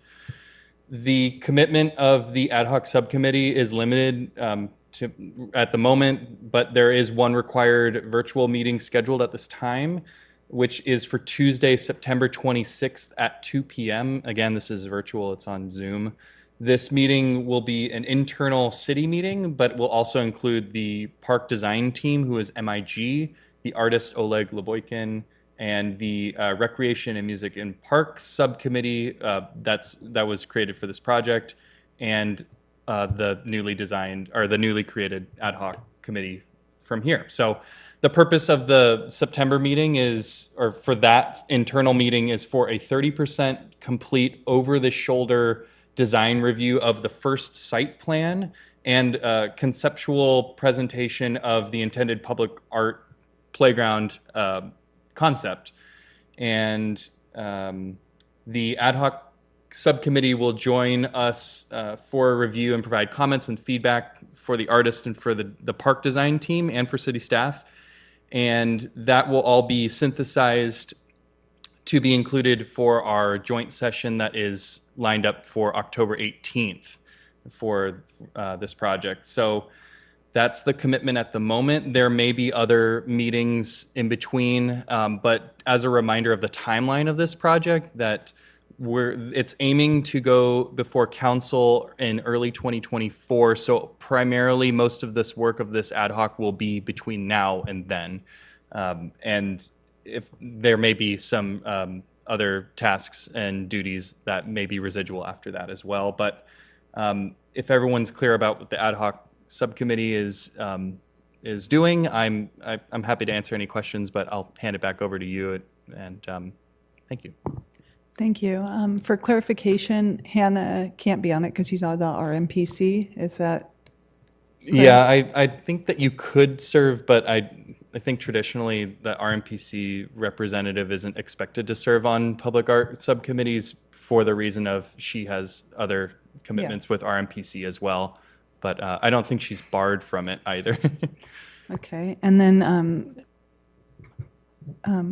The commitment of the ad hoc subcommittee is limited at the moment, but there is one required virtual meeting scheduled at this time, which is for Tuesday, September 26th at 2 p.m. Again, this is virtual, it's on Zoom. This meeting will be an internal city meeting, but will also include the park design team, who is MIG, the artist Oleg Loboykin, and the Recreation and Music and Parks subcommittee that was created for this project, and the newly created ad hoc committee from here. So the purpose of the September meeting for that internal meeting is for a 30% complete over-the-shoulder design review of the first site plan and conceptual presentation of the intended public art playground concept. And the ad hoc subcommittee will join us for a review and provide comments and feedback for the artist and for the park design team and for city staff. And that will all be synthesized to be included for our joint session that is lined up for October 18th for this project. So that's the commitment at the moment. There may be other meetings in between, but as a reminder of the timeline of this project, that it's aiming to go before council in early 2024. So primarily most of this work of this ad hoc will be between now and then. And if there may be some other tasks and duties that may be residual after that as well. But if everyone's clear about what the ad hoc subcommittee is doing, I'm happy to answer any questions, but I'll hand it back over to you. And thank you. Thank you. For clarification, Hannah can't be on it because she's on the RMPC. Is that? Yeah, I think that you could serve, but I think traditionally the RMPC representative isn't expected to serve on public art subcommittees for the reason of she has other commitments with RMPC as well. But I don't think she's barred from it either. Okay. And then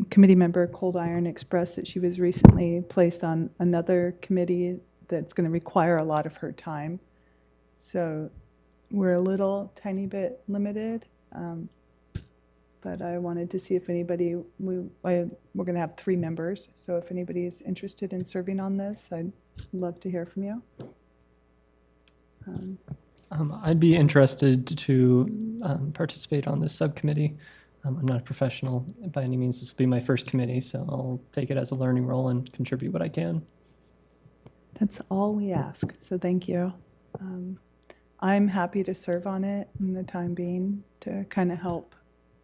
committee member Cold Iron expressed that she was recently placed on another committee that's going to require a lot of her time. So we're a little tiny bit limited, but I wanted to see if anybody, we're going to have 3 members, so if anybody is interested in serving on this, I'd love to hear from you. I'd be interested to participate on this subcommittee. I'm not a professional by any means. This will be my first committee, so I'll take it as a learning role and contribute what I can. That's all we ask, so thank you. I'm happy to serve on it in the time being to kind of help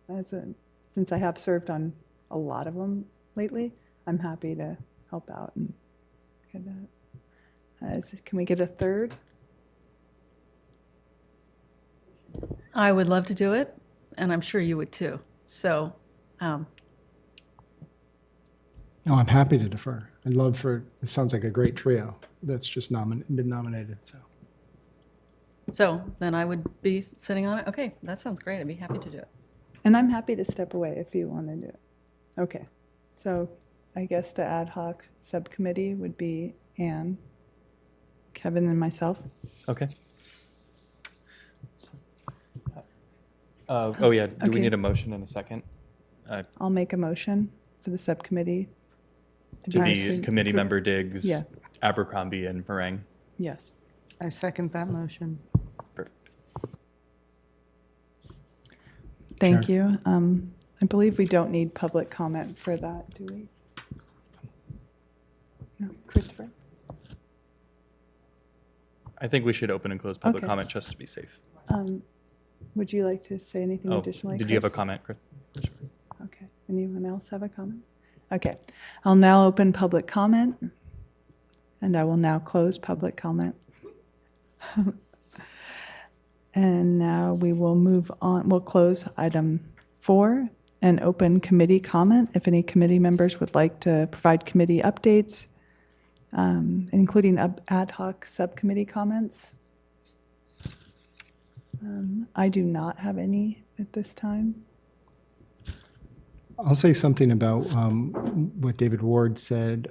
since I have served on a lot of them lately, I'm happy to help out and get that. Can we get a third? I would love to do it, and I'm sure you would too. So, No, I'm happy to defer. I'd love it sounds like a great trio that's just been nominated, so. so then I would be sitting on it. Okay, that sounds great. I'd be happy to do it. And I'm happy to step away if you want to do it. Okay, so I guess the ad hoc subcommittee would be Anne, Kevin, and myself. Okay. Oh yeah, do we Okay. need a motion in a second? I'll make a motion for the subcommittee. To be be committee member Diggs, Yeah. Abercrombie, and Meringue. Yes. I second that motion. Perfect. Thank you. I believe we don't need public comment for that, do we? No, Christopher? I think we should open and close public Okay. comment just to be safe. Would you like to say anything Oh, additionally, did you have a Chris? comment, Chris? Okay. Anyone else have a comment? Okay. I'll now open public comment, and I will now close public comment. And now we will move on. We'll close item 4, an open committee comment. If any committee members would like to provide committee updates, including ad hoc subcommittee comments. I do not have any at this time. I'll say something about what David Ward said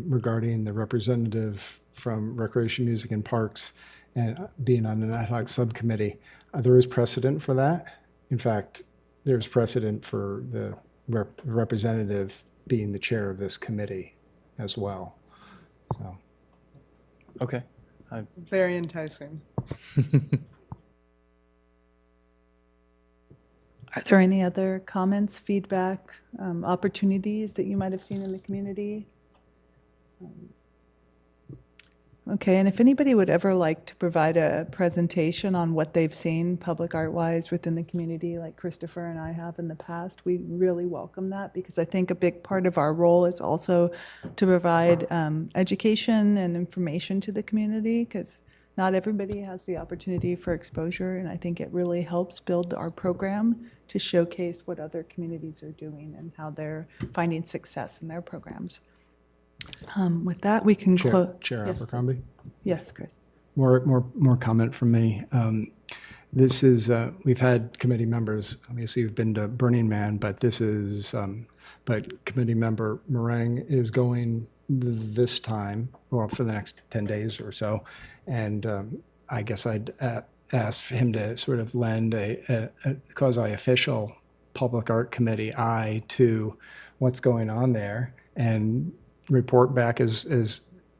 regarding the representative from Recreation, Music, and Parks and being on an ad hoc subcommittee. There is precedent for that. In fact, there's precedent for the representative being the chair of this committee as well. So, Okay. Very enticing. Are there any other comments, feedback, opportunities that you might have seen in the community? Okay, and if anybody would ever like to provide a presentation on what they've seen public art-wise within the community, like Christopher and I have in the past, we really welcome that, because I think a big part of our role is also to provide education and information to the community, because not everybody has the opportunity for exposure, and I think it really helps build our program to showcase what other communities are doing and how they're finding success in their programs. With that, we can close. Chair Yes, Abercrombie? Yes, Chris. More comment from me. This is, we've had committee members, obviously you've been to Burning Man, but this is, but committee member Meringue is going this time, or for the next 10 days or so. And I guess I'd ask him to sort of lend a quasi-official public art committee eye to what's going on there and report back as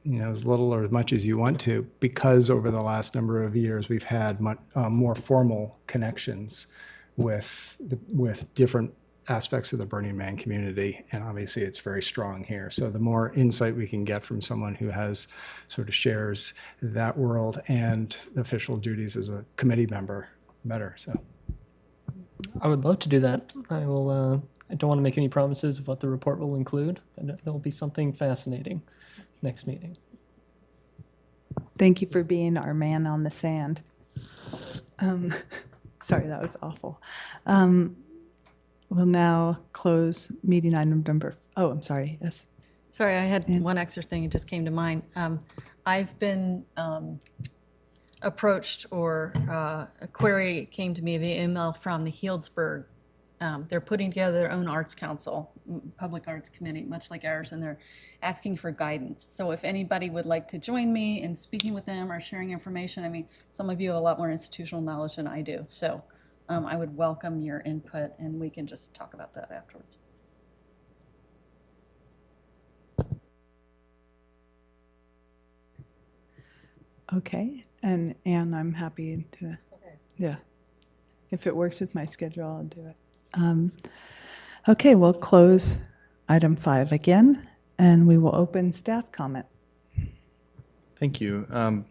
little or as much as you want to, because over the last number of years we've had more formal connections with different aspects of the Burning Man community, and obviously it's very strong here. So the more insight we can get from someone who has sort of shares that world and the official duties as a committee member, better. So I would love to do that. I will. I don't want to make any promises of what the report will include, but there'll be something fascinating next meeting. Thank you for being our man on the sand. Sorry, that was awful. We'll now close meeting item number, oh, I'm sorry, yes. Sorry, I had one extra thing, it just came to mind. I've been approached, or a query came to me via email from the Healdsburg. They're putting together their own arts council, public arts committee, much like ours, and they're asking for guidance. So if anybody would like to join me in speaking with them or sharing information, I mean, some of you have a lot more institutional knowledge than I do. So I would welcome your input, and we can just talk about that afterwards. Okay, and Anne, I'm happy to, yeah. If it works with my schedule, I'll do it. Okay, we'll close item 5 again, and we will open staff comment. Thank you.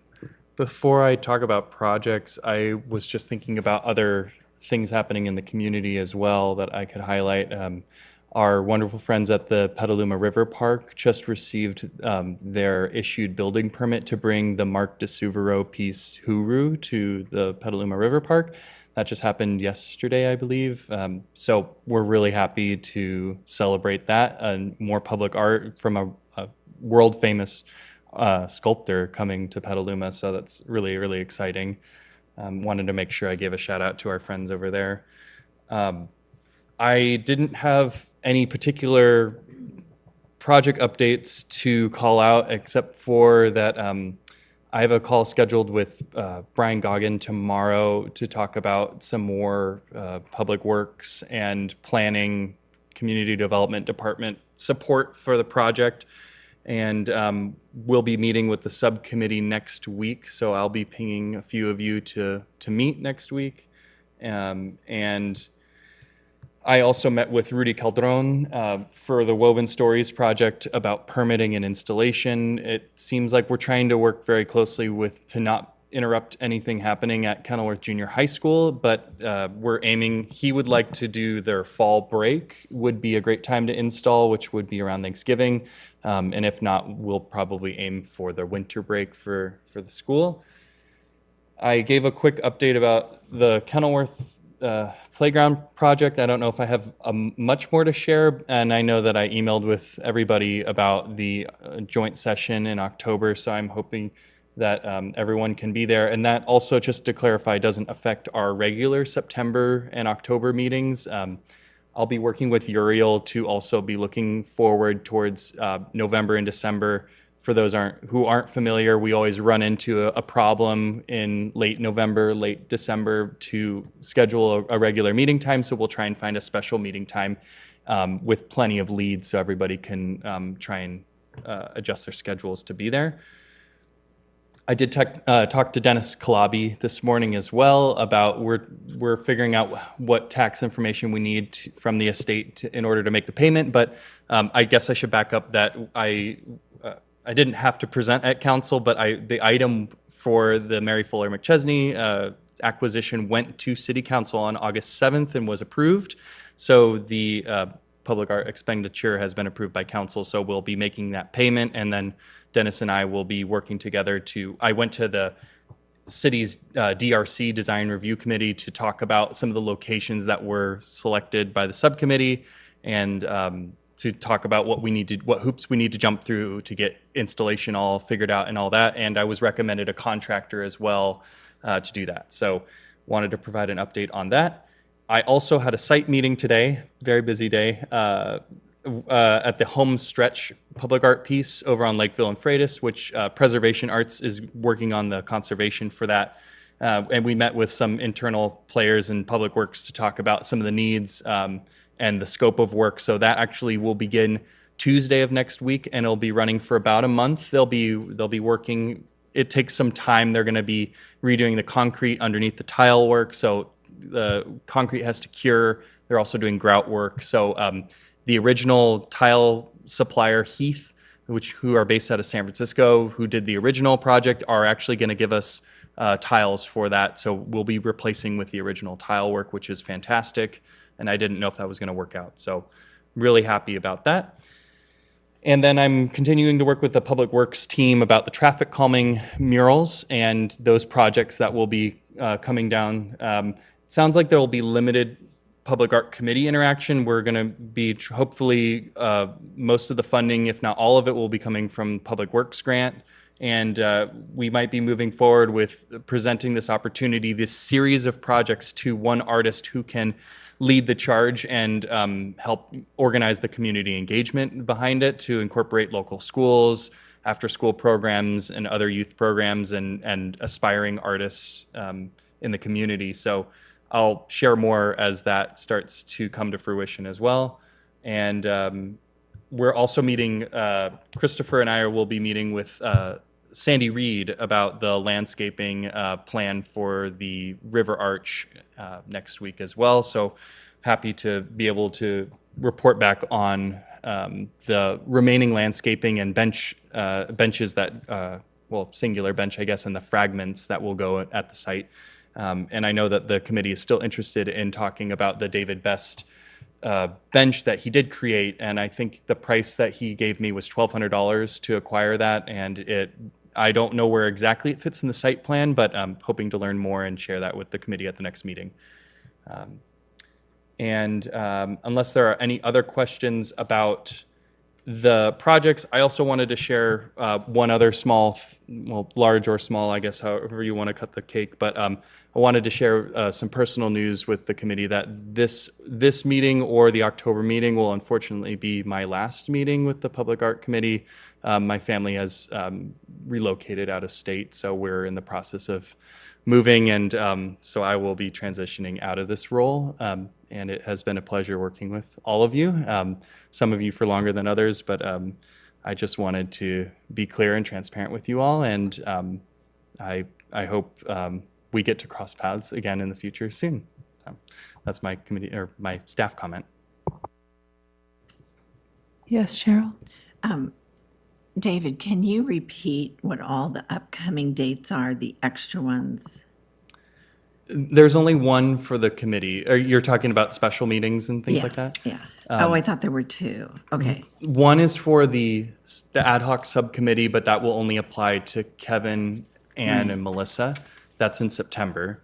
Before I talk about projects, I was just thinking about other things happening in the community as well that I could highlight. Our wonderful friends at the Petaluma River Park just received their issued building permit to bring the Mark de Souveraud piece Huru to the Petaluma River Park. That just happened yesterday, I believe. So we're really happy to celebrate that, and more public art from a world-famous sculptor coming to Petaluma. So that's really, really exciting. Wanted to make sure I gave a shout out to our friends over there. I didn't have any particular project updates to call out, except for that I have a call scheduled with Brian Goggin tomorrow to talk about some more public works and planning, community development department support for the project. And we'll be meeting with the subcommittee next week, so I'll be pinging a few of you to meet next week. And I also met with Rudy Calderon for the Woven Stories project about permitting and installation. It seems like we're trying to work very closely to not interrupt anything happening at Kenilworth Junior High School, but we're aiming, he would like to do their fall break, would be a great time to install, which would be around Thanksgiving. And if not, we'll probably aim for the winter break for the school. I gave a quick update about the Kenilworth playground project, I don't know if I have much more to share, and I know that I emailed with everybody about the joint session in October, so I'm hoping that everyone can be there. And that also, just to clarify, doesn't affect our regular September and October meetings. I'll be working with Uriel to also be looking forward towards November and December. For those who aren't familiar, we always run into a problem in late November, late December to schedule a regular meeting time. So we'll try and find a special meeting time with plenty of leads so everybody can try and adjust their schedules to be there. I did talk to Dennis Calabi this morning as well about we're figuring out what tax information we need from the estate in order to make the payment. But I guess I should back up that I didn't have to present at council, but the item for the Mary Fuller McChesney acquisition went to City Council on August 7th and was approved. So the public art expenditure has been approved by council. So we'll be making that payment, and then Dennis and I will be working together I went to the city's DRC Design Review Committee to talk about some of the locations that were selected by the subcommittee, and to talk about what hoops we need to jump through to get installation all figured out and all that. And I was recommended a contractor as well to do that. So wanted to provide an update on that. I also had a site meeting today, very busy day, at the Home Stretch Public Art piece over on Lakeville and Freitas, which Preservation Arts is working on the conservation for that. And we met with some internal players in Public Works to talk about some of the needs and the scope of work. So that actually will begin Tuesday of next week, and it'll be running for about a month. They'll be working. It takes some time. They're going to be redoing the concrete underneath the tile work. So the concrete has to cure. They're also doing grout work. So the original tile supplier, Heath, who are based out of San Francisco, who did the original project, are actually going to give us tiles for that. So we'll be replacing with the original tile work, which is fantastic. And I didn't know if that was going to work out. So really happy about that. And then I'm continuing to work with the Public Works team about the traffic calming murals and those projects that will be coming down. It sounds like there will be limited Public Art Committee interaction. We're going to be hopefully most of the funding, if not all of it, will be coming from Public Works grant. And we might be moving forward with presenting this opportunity, this series of projects to one artist who can lead the charge and help organize the community engagement behind it to incorporate local schools, after-school programs, and other youth programs and aspiring artists in the community. So I'll share more as that starts to come to fruition as well. And we're also meeting, Christopher and I will be meeting with Sandy Reed about the landscaping plan for the River Arch next week as well. So happy to be able to report back on the remaining landscaping and benches that, singular bench, I guess, and the fragments that will go at the site. And I know that the committee is still interested in talking about the David Best bench that he did create. And I think the price that he gave me was $1,200 to acquire that. And I don't know where exactly it fits in the site plan, but I'm hoping to learn more and share that with the committee at the next meeting. Unless there are any other questions about the projects, I also wanted to share one other small, large or small, I guess, however you want to cut the cake. But I wanted to share some personal news with the committee that this meeting or the October meeting will unfortunately be my last meeting with the Public Art Committee. My family has relocated out of state, so we're in the process of moving, and so I will be transitioning out of this role. And it has been a pleasure working with all of you, some of you for longer than others, but I just wanted to be clear and transparent with you all, and I hope we get to cross paths again in the future soon. So that's my committee or my staff comment. Yes, Cheryl? David, can you repeat what all the upcoming dates are, the extra ones? There's only one for the committee. You're talking about special meetings and things like that? Yeah. I thought there were two. Okay. One is for the ad hoc subcommittee, but that will only apply to Kevin, Ann, and Melissa. That's in September.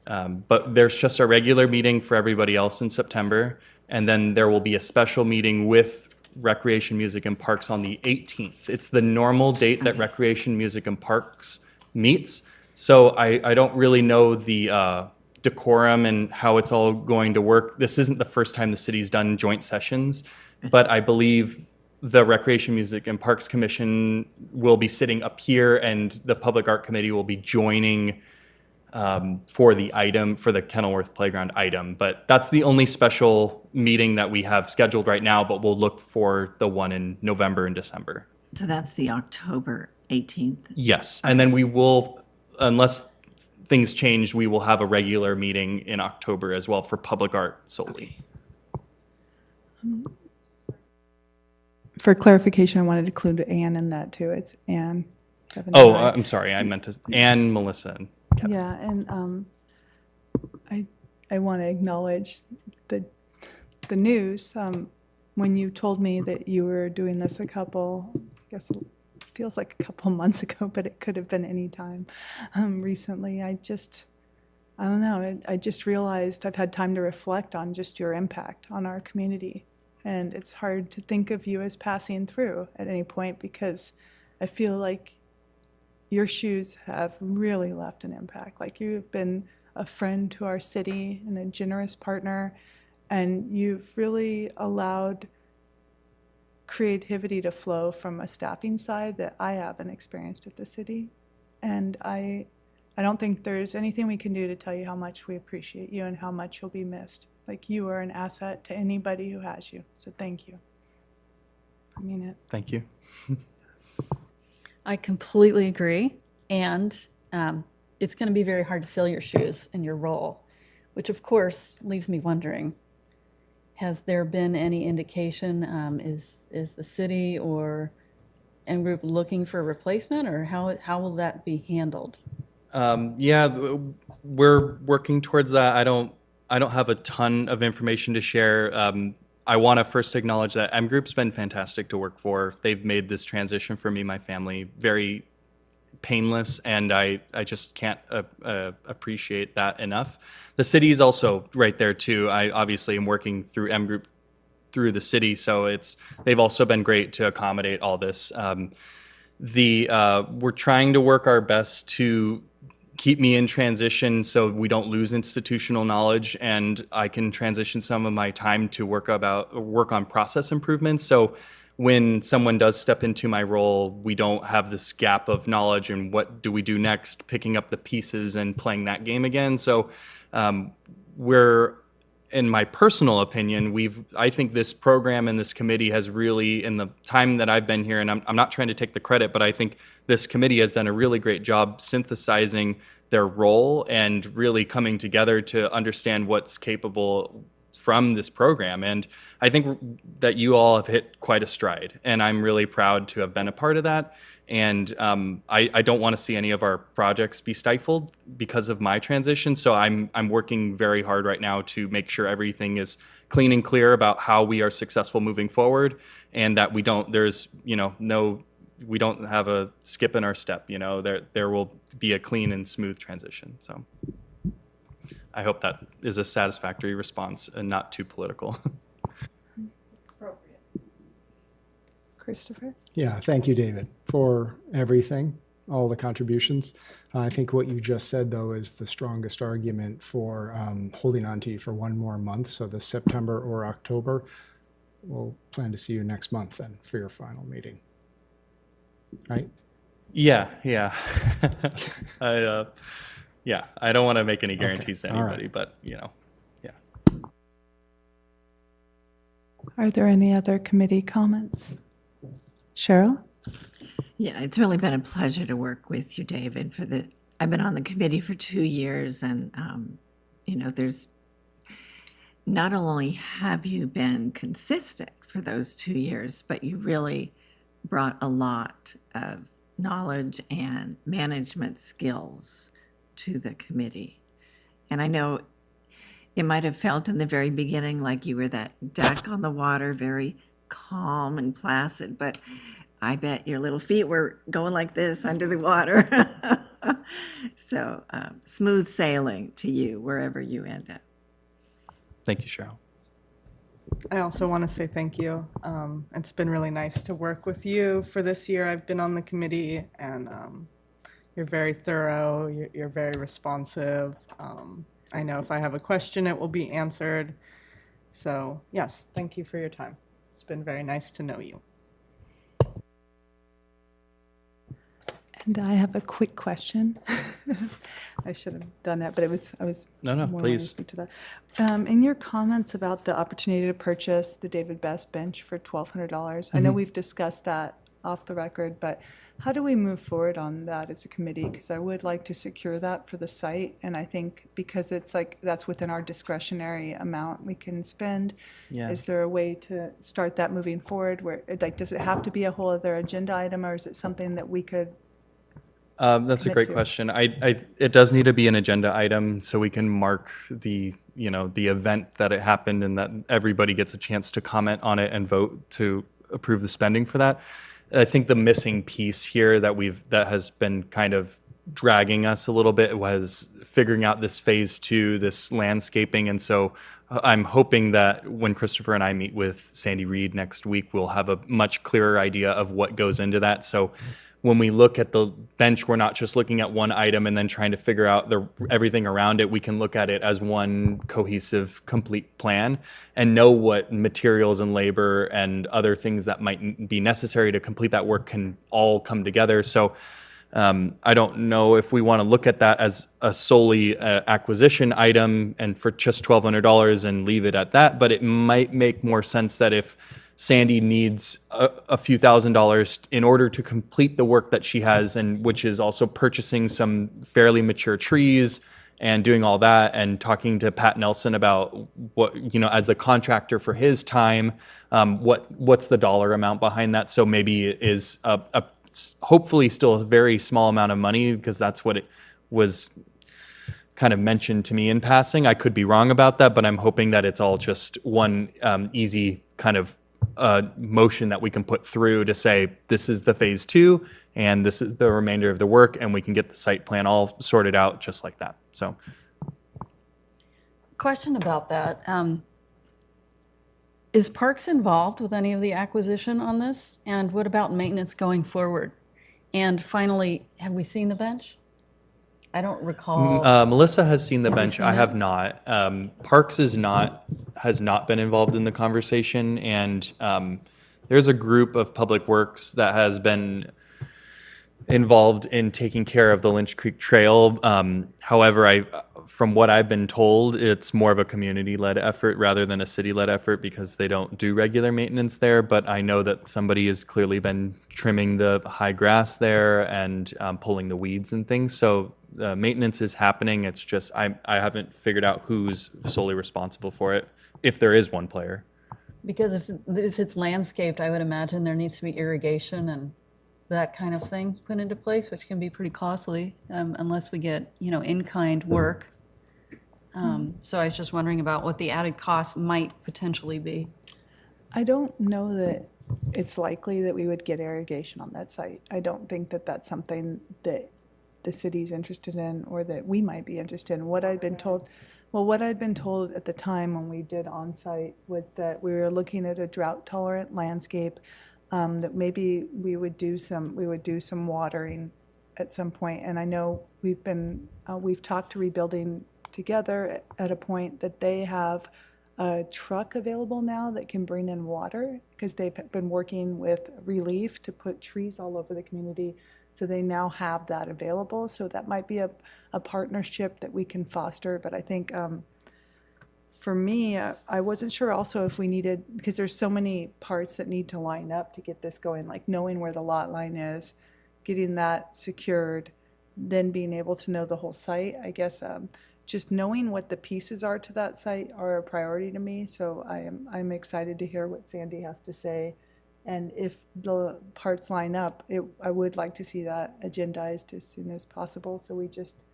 But there's just a regular meeting for everybody else in September, and then there will be a special meeting with Recreation, Music, and Parks on the 18th. It's the normal date that Recreation, Music, and Parks meets. So I don't really know the decorum and how it's all going to work. This isn't the first time the city's done joint sessions, but I believe the Recreation, Music, and Parks Commission will be sitting up here, and the Public Art Committee will be joining for the item, for the Kenilworth Playground item. But that's the only special meeting that we have scheduled right now, but we'll look for the one in November and December. So that's the October 18th. Yes, and then we will, unless things change, we will have a regular meeting in October as well for public art solely. For clarification, I wanted to include Anne in that too. It's Anne. Kevin, Oh, and I. I'm sorry, I meant to, and Melissa. And Kevin. Yeah, and I want to acknowledge the news. When you told me that you were doing this I guess it feels like a couple months ago, but it could have been any time recently. I don't know. I just realized I've had time to reflect on just your impact on our community. And it's hard to think of you as passing through at any point because I feel like your shoes have really left an impact. Like you've been a friend to our city and a generous partner, and you've really allowed creativity to flow from a staffing side that I haven't experienced at the city. And I don't think there's anything we can do to tell you how much we appreciate you and how much you'll be missed. Like you are an asset to anybody who has you. So thank you. I mean it. Thank you. I completely agree. And it's going to be very hard to fill your shoes in your role, which of course leaves me wondering, has there been any indication, is the city or M Group looking for a replacement, or how will that be handled? Yeah, we're working towards that. I don't have a ton of information to share. I want to first acknowledge that M Group's been fantastic to work for. They've made this transition for me and my family very painless, and I just can't appreciate that enough. The city's also right there too. I obviously am working through M Group through the city, so they've also been great to accommodate all this. We're trying to work our best to keep me in transition so we don't lose institutional knowledge, and I can transition some of my time to work on process improvements. So when someone does step into my role, we don't have this gap of knowledge and what do we do next, picking up the pieces and playing that game again. So in my personal opinion, I think this program and this committee has really, in the time that I've been here, and I'm not trying to take the credit, but I think this committee has done a really great job synthesizing their role and really coming together to understand what's capable from this program. And I think that you all have hit quite a stride, and I'm really proud to have been a part of that. And I don't want to see any of our projects be stifled because of my transition. So I'm working very hard right now to make sure everything is clean and clear about how we are successful moving forward, and that we don't have a skip in our step. There will be a clean and smooth transition. So I hope that is a satisfactory response and not too political. Christopher? Yeah, thank you, David, for everything, all the contributions. I think what you just said, though, is the strongest argument for holding on to you for one more month. So the September or October, we'll plan to see you next month then for your final meeting. Right? Yeah. I don't want to make any guarantees to all right. anybody, but yeah. Are there any other committee comments? Cheryl? Yeah, it's really been a pleasure to work with you, David. I've been on the committee for 2 years, and there's not only have you been consistent for those 2 years, but you really brought a lot of knowledge and management skills to the committee. And I know it might have felt in the very beginning like you were that duck on the water, very calm and placid, but I bet your little feet were going like this under the water. So smooth sailing to you wherever you end up. Thank you, Cheryl. I also want to say thank you. It's been really nice to work with you for this year. I've been on the committee, and you're very thorough. You're very responsive. I know if I have a question, it will be answered. So yes, thank you for your time. It's been very nice to know you. And I have a quick question. I should have done that, but I was. No, more wanting to please. speak to that. In your comments about the opportunity to purchase the David Best bench for $1,200, I know we've discussed that off the record, but how do we move forward on that as a committee? Because I would like to secure that for the site, and I think because it's like, that's within our discretionary amount we can spend. Yeah. Is there a way to start that moving forward where, like, does it have to be a whole other agenda item, or is it something that we could? That's a commit great to? question. It does need to be an agenda item so we can mark the event that it happened and that everybody gets a chance to comment on it and vote to approve the spending for that. I think the missing piece here that has been kind of dragging us a little bit was figuring out this phase 2, this landscaping. And so I'm hoping that when Christopher and I meet with Sandy Reed next week, we'll have a much clearer idea of what goes into that. So when we look at the bench, we're not just looking at one item and then trying to figure out everything around it. We can look at it as one cohesive, complete plan and know what materials and labor and other things that might be necessary to complete that work can all come together. So I don't know if we want to look at that as a solely acquisition item and for just $1,200 and leave it at that, but it might make more sense that if Sandy needs a few $1,000s in order to complete the work that she has, and which is also purchasing some fairly mature trees and doing all that, and talking to Pat Nelson about what, as the contractor for his time, what's the dollar amount behind that. So maybe it is hopefully still a very small amount of money, because that's what it was kind of mentioned to me in passing. I could be wrong about that, but I'm hoping that it's all just one easy kind of motion that we can put through to say, this is the phase 2 and this is the remainder of the work, and we can get the site plan all sorted out just like that. So Question about that. Is Parks involved with any of the acquisition on this? And what about maintenance going forward? And finally, have we seen the bench? I don't recall. Melissa has seen the Have you bench. seen I it? have not. Parks has not been involved in the conversation, and there's a group of Public Works that has been involved in taking care of the Lynch Creek Trail. However, from what I've been told, it's more of a community-led effort rather than a city-led effort, because they don't do regular maintenance there. But I know that somebody has clearly been trimming the high grass there and pulling the weeds and things. So maintenance is happening. It's just I haven't figured out who's solely responsible for it, if there is one player. Because if it's landscaped, I would imagine there needs to be irrigation and that kind of thing put into place, which can be pretty costly unless we get, in-kind work. So I was just wondering about what the added cost might potentially be. I don't know that it's likely that we would get irrigation on that site. I don't think that that's something that the city's interested in, or that we might be interested in. What I'd been told at the time when we did on-site was that we were looking at a drought-tolerant landscape, that maybe we would do some watering at some point. And I know we've talked to Rebuilding Together at a point that they have a truck available now that can bring in water, because they've been working with Relief to put trees all over the community. So they now have that available. So that might be a partnership that we can foster. But I think for me, I wasn't sure also if we needed, because there's so many parts that need to line up to get this going, like knowing where the lot line is, getting that secured, then being able to know the whole site. I guess just knowing what the pieces are to that site are a priority to me. So I'm excited to hear what Sandy has to say. And if the parts line up, I would like to see that agendized as soon as possible, so we just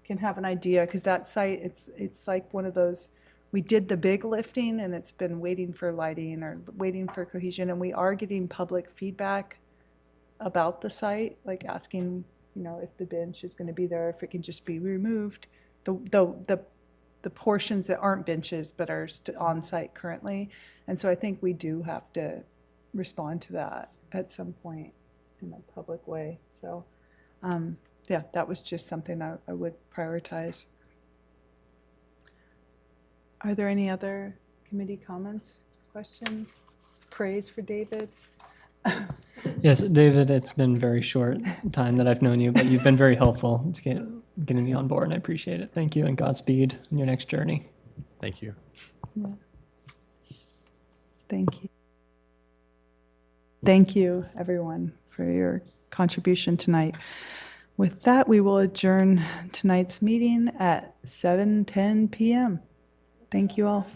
can have an idea. Because that site, it's like one of those, we did the big lifting and it's been waiting for lighting or waiting for cohesion. And we are getting public feedback about the site, like asking you know, if the bench is going to be there, if it can just be removed. The portions that aren't benches but are on site currently. And so I think we do have to respond to that at some point in a public way. So, yeah, that was just something I would prioritize. Are there any other committee comments, questions, praise for David? Yes, David, it's been very short time that I've known you, but you've been very helpful to getting me on board, and I appreciate it. Thank you, and Godspeed in your next journey. Thank you. Thank you. Thank you, everyone, for your contribution tonight. With that, we will adjourn tonight's meeting at 7:10 p.m. Thank you all.